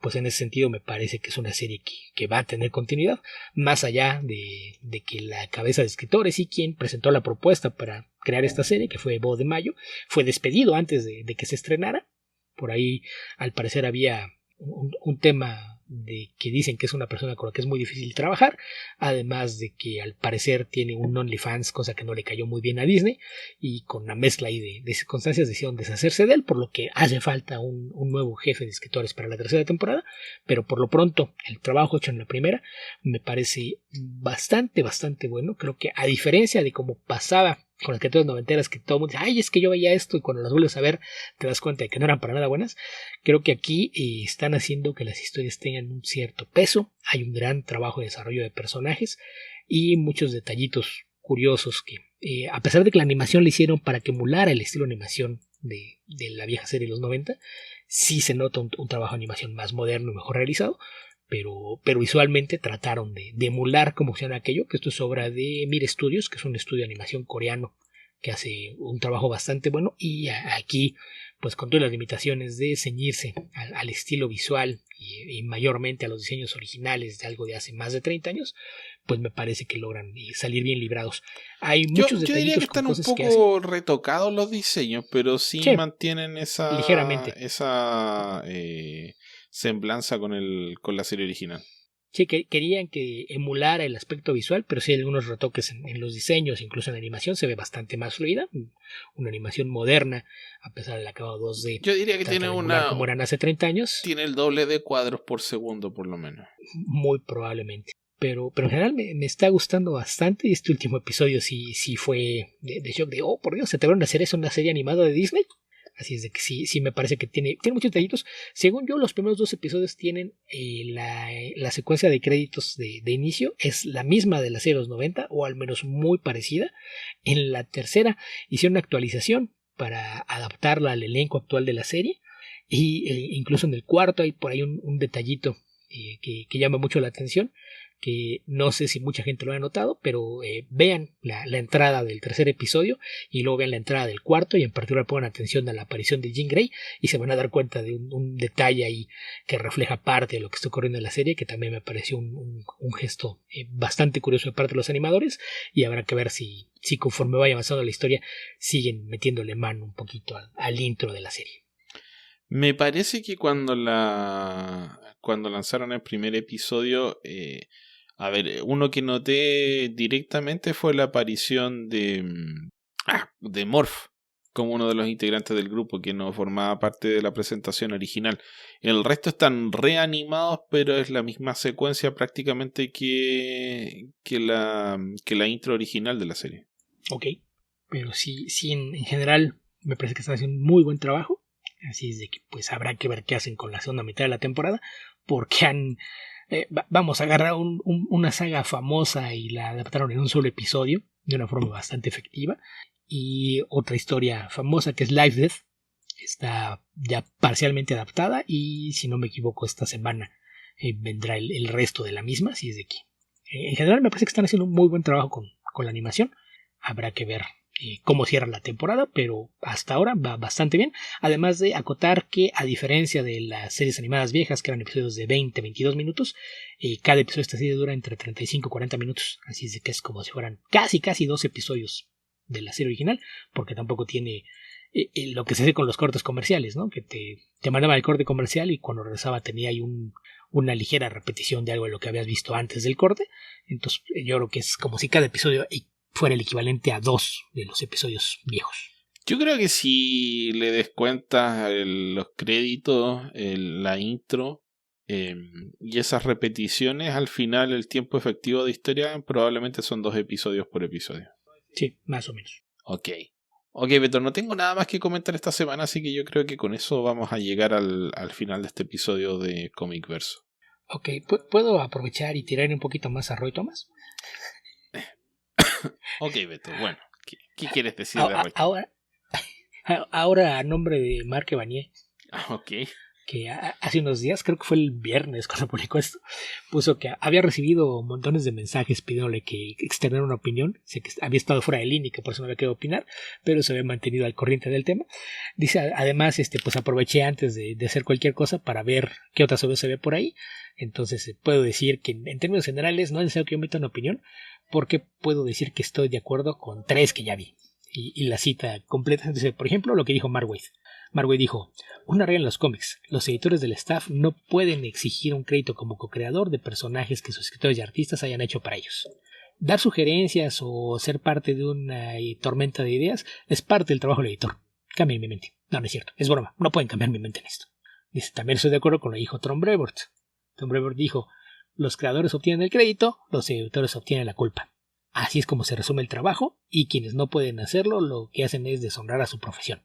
pues en ese sentido me parece que es una serie que va a tener continuidad, más allá de que la cabeza de escritores y quien presentó la propuesta para crear esta serie, que fue Bo de Mayo, fue despedido antes de que se estrenara. Por ahí al parecer había un tema de que dicen que es una persona con la que es muy difícil trabajar, además de que al parecer tiene un OnlyFans, cosa que no le cayó muy bien a Disney, y con una mezcla ahí de circunstancias decidieron deshacerse de él, por lo que hace falta un nuevo jefe de escritores para la tercera temporada, pero por lo pronto el trabajo hecho en la primera me parece bastante bueno. Creo que a diferencia de cómo pasaba con las caricaturas noventeras que todo el mundo dice, ay, es que yo veía esto, y cuando las vuelves a ver te das cuenta de que no eran para nada buenas. Creo que aquí están haciendo que las historias tengan un cierto peso, hay un gran trabajo de desarrollo de personajes y muchos detallitos curiosos que, a pesar de que la animación la hicieron para que emulara el estilo de animación de la vieja serie de los 90, sí se nota un trabajo de animación más moderno y mejor realizado, pero visualmente trataron de emular como funciona aquello, que esto es obra de Mir Studios, que es un estudio de animación coreano que hace un trabajo bastante bueno, y aquí, pues con todas las limitaciones de ceñirse al estilo visual y mayormente a los diseños originales de algo de hace más de 30 años, pues me parece que logran salir bien librados. Hay muchos yo diría que están un poco retocados los diseños, pero sí mantienen ligeramente esa semblanza con la serie original. Sí, que querían que emulara el aspecto visual, pero sí hay algunos retoques en los diseños, incluso en la animación se ve bastante más fluida, una animación moderna, a pesar del acabado 2D. Yo diría que tiene como eran hace 30 años. Tiene el doble de cuadros por segundo, por lo menos. Muy probablemente. Pero en general me está gustando bastante, y este último episodio sí fue de shock, de, oh, por Dios, ¿se te van a hacer eso en una serie animada de Disney? Así es de que sí me parece que tiene muchos detallitos. Según yo, los primeros 2 episodios tienen la secuencia de créditos de inicio. Es la misma de la serie de los 90, o al menos muy parecida. En la tercera hicieron una actualización para adaptarla al elenco actual de la serie. Y incluso en el cuarto hay por ahí un detallito que llama mucho la atención, que no sé si mucha gente lo ha notado, pero vean la entrada del tercer episodio y luego vean la entrada del cuarto, y en particular pongan atención a la aparición de Jean Grey y se van a dar cuenta de un detalle ahí que refleja parte de lo que está ocurriendo en la serie, que también me pareció un gesto bastante curioso de parte de los animadores, y habrá que ver si conforme vaya avanzando la historia siguen metiéndole mano un poquito al intro de la serie. Me parece que cuando lanzaron el primer episodio, uno que noté directamente fue la aparición de Morph como uno de los integrantes del grupo, que no formaba parte de la presentación original. El resto están reanimados, pero es la misma secuencia prácticamente que la intro original de la serie. Ok, pero sí en general me parece que están haciendo un muy buen trabajo. Así es de que pues habrá que ver qué hacen con la segunda mitad de la temporada, porque vamos a agarrar una saga famosa y la adaptaron en un solo episodio de una forma bastante efectiva. Y otra historia famosa que es Life Death está ya parcialmente adaptada, y si no me equivoco esta semana vendrá el resto de la misma. Así es de que en general me parece que están haciendo un muy buen trabajo con la animación. Habrá que ver cómo cierra la temporada, pero hasta ahora va bastante bien. Además de acotar que, a diferencia de las series animadas viejas, que eran episodios de 20-22 minutos, cada episodio de esta serie dura entre 35 y 40 minutos. Así es de que es como si fueran casi 2 episodios de la serie original, porque tampoco tiene lo que se hace con los cortes comerciales, ¿no? Que te mandaba el corte comercial y cuando regresaba tenía ahí una ligera repetición de algo de lo que habías visto antes del corte. Entonces yo creo que es como si cada episodio fuera el equivalente a 2 de los episodios viejos. Yo creo que si le descuentas los créditos, la intro y esas repeticiones, al final el tiempo efectivo de historia probablemente son 2 episodios por episodio. Sí, más o menos. Ok, Beto, no tengo nada más que comentar esta semana, así que yo creo que con eso vamos a llegar al final de este episodio de Comic Verso. Ok, ¿puedo aprovechar y tirar un poquito más a Roy Thomas? Ok, Beto, bueno, ¿qué quieres decir de Roy? Ahora a nombre de Marc Evanier. Ok. Que hace unos días, creo que fue el viernes cuando publicó esto, puso que había recibido montones de mensajes pidiéndole que externara una opinión. Sé que había estado fuera de línea y que por eso no había querido opinar, pero se había mantenido al corriente del tema. Dice, además, pues aproveché antes de hacer cualquier cosa para ver qué otras obras se ve por ahí. Entonces puedo decir que en términos generales no es necesario que yo emita una opinión, porque puedo decir que estoy de acuerdo con 3 que ya vi. Y la cita completa, dice, por ejemplo, lo que dijo Mark Waid. Mark Waid dijo: una regla en los cómics, los editores del staff no pueden exigir un crédito como co-creador de personajes que sus escritores y artistas hayan hecho para ellos. Dar sugerencias o ser parte de una tormenta de ideas es parte del trabajo del editor. Cambien mi mente. No es cierto, es broma, no pueden cambiar mi mente en esto. Dice, también estoy de acuerdo con lo que dijo Tom Brevoort. Tom Brevoort dijo: los creadores obtienen el crédito, los editores obtienen la culpa. Así es como se resume el trabajo, y quienes no pueden hacerlo lo que hacen es deshonrar a su profesión.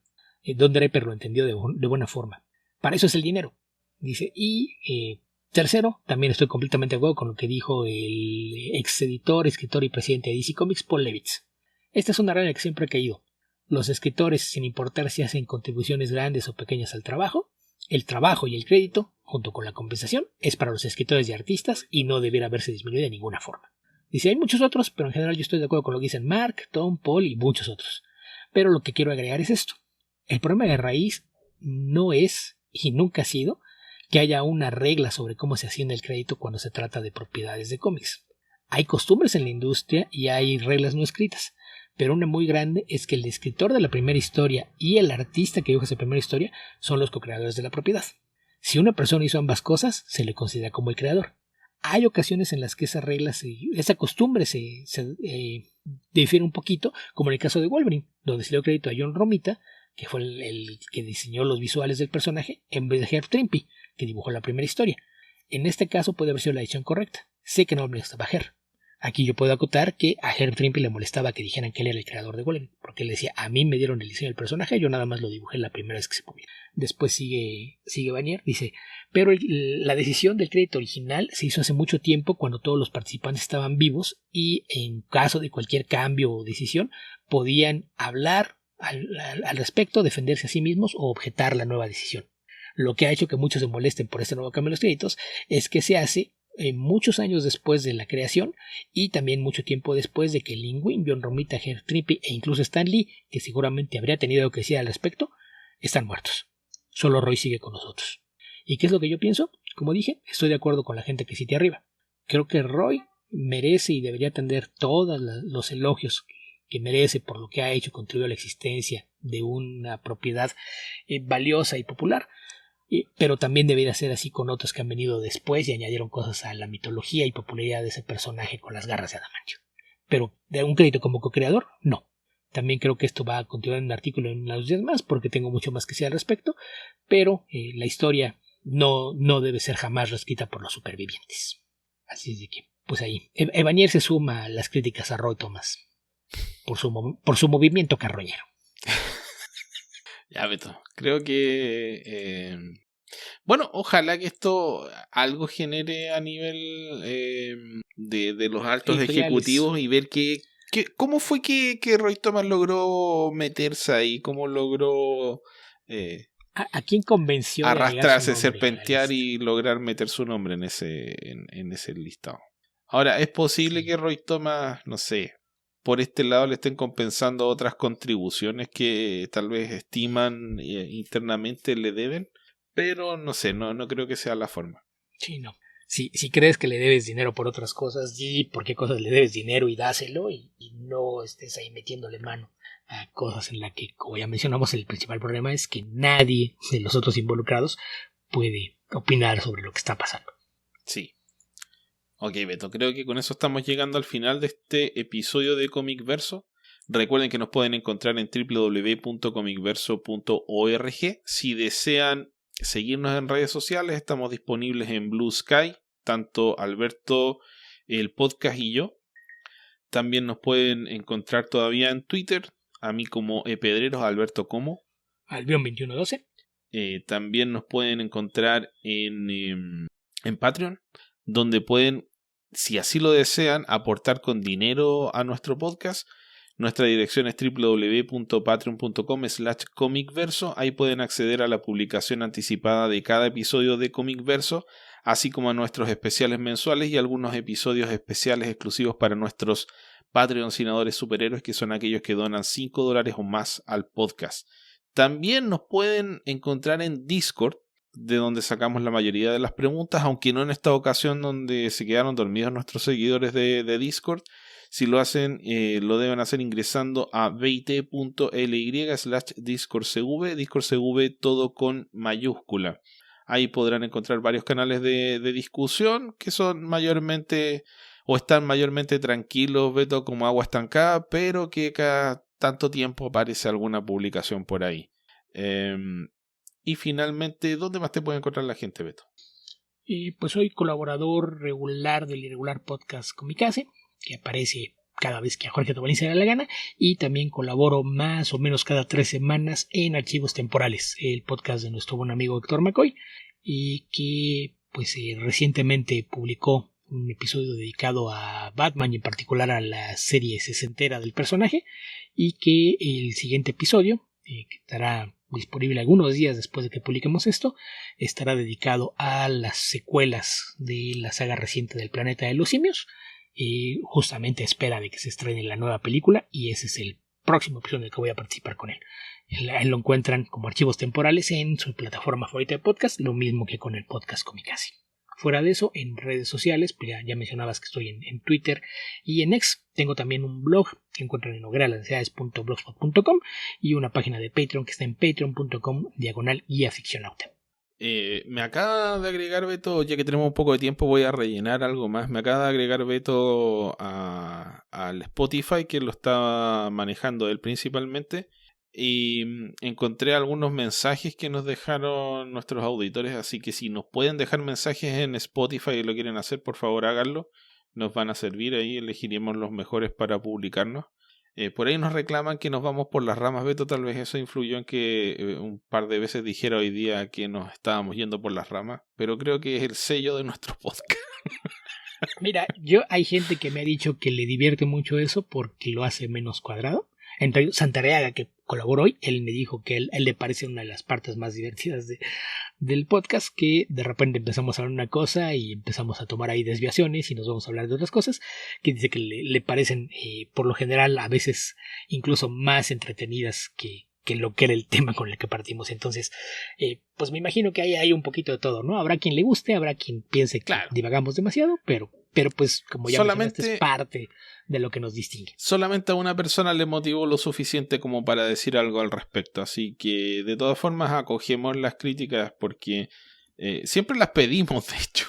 Don Draper lo entendió de buena forma. Para eso es el dinero, dice. Y tercero, también estoy completamente de acuerdo con lo que dijo el ex editor, escritor y presidente de DC Comics, Paul Levitz. Esta es una regla que siempre ha caído. Los escritores, sin importar si hacen contribuciones grandes o pequeñas al trabajo, el trabajo y el crédito, junto con la compensación, es para los escritores y artistas y no debiera haberse disminuido de ninguna forma. Dice, hay muchos otros, pero en general yo estoy de acuerdo con lo que dicen Mark, Tom, Paul y muchos otros. Pero lo que quiero agregar es esto. El problema de raíz no es, y nunca ha sido, que haya una regla sobre cómo se asigne el crédito cuando se trata de propiedades de cómics. Hay costumbres en la industria y hay reglas no escritas, pero una muy grande es que el escritor de la primera historia y el artista que dibuja esa primera historia son los co-creadores de la propiedad. Si una persona hizo ambas cosas, se le considera como el creador. Hay ocasiones en las que esa costumbre se difiere un poquito, como en el caso de Wolverine, donde se le dio crédito a John Romita, que fue el que diseñó los visuales del personaje, en vez de Herb Trimpe, que dibujó la primera historia. En este caso puede haber sido la edición correcta. Sé que no me gustaba Herb. Aquí yo puedo acotar que a Herb Trimpe le molestaba que dijeran que él era el creador de Wolverine, porque él decía, a mí me dieron el diseño del personaje, yo nada más lo dibujé la primera vez que se publicó. Después sigue Vanier, dice, pero la decisión del crédito original se hizo hace mucho tiempo cuando todos los participantes estaban vivos y en caso de cualquier cambio o decisión podían hablar al respecto, defenderse a sí mismos o objetar la nueva decisión. Lo que ha hecho que muchos se molesten por este nuevo cambio de los créditos es que se hace muchos años después de la creación y también mucho tiempo después de que Lee Wein, John Romita, Herb Trimpe e incluso Stan Lee, que seguramente habría tenido algo que decir al respecto, están muertos. Solo Roy sigue con nosotros. ¿Y qué es lo que yo pienso? Como dije, estoy de acuerdo con la gente que cité arriba. Creo que Roy merece y debería tener todos los elogios que merece por lo que ha hecho, contribuyó a la existencia de una propiedad valiosa y popular. Pero también debería ser así con otros que han venido después y añadieron cosas a la mitología y popularidad de ese personaje con las garras de adamantio. Pero de un crédito como co-creador, no. También creo que esto va a continuar en un artículo en unos días más porque tengo mucho más que decir al respecto, pero la historia no debe ser jamás reescrita por los supervivientes. Así es de que, pues ahí, Evanier se suma a las críticas a Roy Thomas por su movimiento carroñero. Ya, Beto, creo que bueno, ojalá que esto algo genere a nivel de los altos ejecutivos y ver cómo fue que Roy Thomas logró meterse ahí, cómo logró ¿A quién convenció arrastrarse, serpentear y lograr meter su nombre en ese listado? Ahora, es posible que Roy Thomas, no sé, por este lado le estén compensando otras contribuciones que tal vez estiman internamente le deben, pero no sé, no creo que sea la forma. Sí, no. Si crees que le debes dinero por otras cosas, di por qué cosas le debes dinero y dáselo y no estés ahí metiéndole mano a cosas en las que, como ya mencionamos, el principal problema es que nadie de los otros involucrados puede opinar sobre lo que está pasando. Sí. Ok, Beto, creo que con eso estamos llegando al final de este episodio de Comic Verso. Recuerden que nos pueden encontrar en www.comicverso.org. Si desean seguirnos en redes sociales, estamos disponibles en Blue Sky, tanto Alberto, el podcast y yo. También nos pueden encontrar todavía en Twitter, a mí como Pedreros, a Alberto como Albion2112. También nos pueden encontrar en Patreon, donde pueden, si así lo desean, aportar con dinero a nuestro podcast. Nuestra dirección es www.patreon.com/comicverso. Ahí pueden acceder a la publicación anticipada de cada episodio de Comic Verso, así como a nuestros especiales mensuales y algunos episodios especiales exclusivos para nuestros patrocinadores superhéroes, que son aquellos que donan $5 o más al podcast. También nos pueden encontrar en Discord, de donde sacamos la mayoría de las preguntas, aunque no en esta ocasión donde se quedaron dormidos nuestros seguidores de Discord. Si lo hacen, lo deben hacer ingresando a bit.ly/discordcv, discordcv todo con mayúscula. Ahí podrán encontrar varios canales de discusión que son mayormente o están mayormente tranquilos, Beto, como agua estancada, pero que cada tanto tiempo aparece alguna publicación por ahí. Y finalmente, ¿dónde más te puede encontrar la gente, Beto? Pues soy colaborador regular del irregular podcast Comicase, que aparece cada vez que a Jorge Tobalín se le da la gana, y también colaboro más o menos cada 3 semanas en Archivos Temporales, el podcast de nuestro buen amigo Héctor McCoy, y que pues recientemente publicó un episodio dedicado a Batman y en particular a la serie sesentera del personaje, y que el siguiente episodio, que estará disponible algunos días después de que publiquemos esto, estará dedicado a las secuelas de la saga reciente del Planeta de los Simios, justamente a espera de que se estrene la nueva película, y ese es el próximo episodio en el que voy a participar con él. Él lo encuentran como Archivos Temporales en su plataforma favorita de podcast, lo mismo que con el podcast Comicasi. Fuera de eso, en redes sociales, pues ya mencionabas que estoy en Twitter y en X. Tengo también un blog que encuentran en hogueralansiedades.blogspot.com y una página de Patreon que está en patreon.com/guiaficcionauta. Me acaba de agregar Beto, ya que tenemos un poco de tiempo, voy a rellenar algo más. Me acaba de agregar Beto al Spotify, que lo estaba manejando él principalmente. Y encontré algunos mensajes que nos dejaron nuestros auditores, así que si nos pueden dejar mensajes en Spotify y lo quieren hacer, por favor háganlo, nos van a servir ahí, elegiremos los mejores para publicarnos. Por ahí nos reclaman que nos vamos por las ramas, Beto, tal vez eso influyó en que un par de veces dijera hoy día que nos estábamos yendo por las ramas, pero creo que es el sello de nuestro podcast. Mira, hay gente que me ha dicho que le divierte mucho eso porque lo hace menos cuadrado. Entonces, Santareaga, que colaboró hoy, él me dijo que él le parece una de las partes más divertidas del podcast, que de repente empezamos a hablar una cosa y empezamos a tomar ahí desviaciones y nos vamos a hablar de otras cosas, que dice que le parecen por lo general a veces incluso más entretenidas que lo que era el tema con el que partimos. Entonces, pues me imagino que hay un poquito de todo, ¿no? Habrá quien le guste, habrá quien piense que divagamos demasiado, pero pues como ya mencionaste, es parte de lo que nos distingue. Solamente a una persona le motivó lo suficiente como para decir algo al respecto, así que de todas formas acogemos las críticas porque siempre las pedimos, de hecho,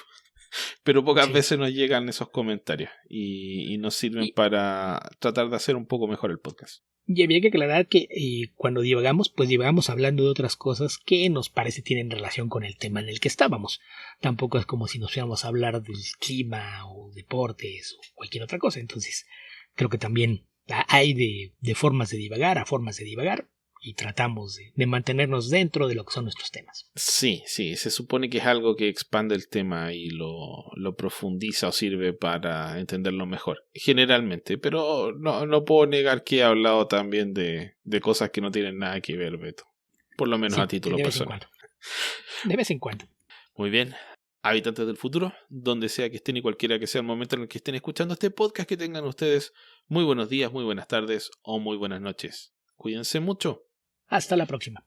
pero pocas veces nos llegan esos comentarios y nos sirven para tratar de hacer un poco mejor el podcast. Y había que aclarar que cuando divagamos, pues divagamos hablando de otras cosas que nos parece tienen relación con el tema en el que estábamos. Tampoco es como si nos fuéramos a hablar del clima o deportes o cualquier otra cosa. Entonces, creo que también hay de formas de divagar a formas de divagar y tratamos de mantenernos dentro de lo que son nuestros temas. Sí, se supone que es algo que expande el tema y lo profundiza o sirve para entenderlo mejor, generalmente, pero no puedo negar que he hablado también de cosas que no tienen nada que ver, Beto, por lo menos a título personal. De vez en cuando. Muy bien, habitantes del futuro, donde sea que estén y cualquiera que sea el momento en el que estén escuchando este podcast, que tengan ustedes muy buenos días, muy buenas tardes o muy buenas noches. Cuídense mucho. Hasta la próxima.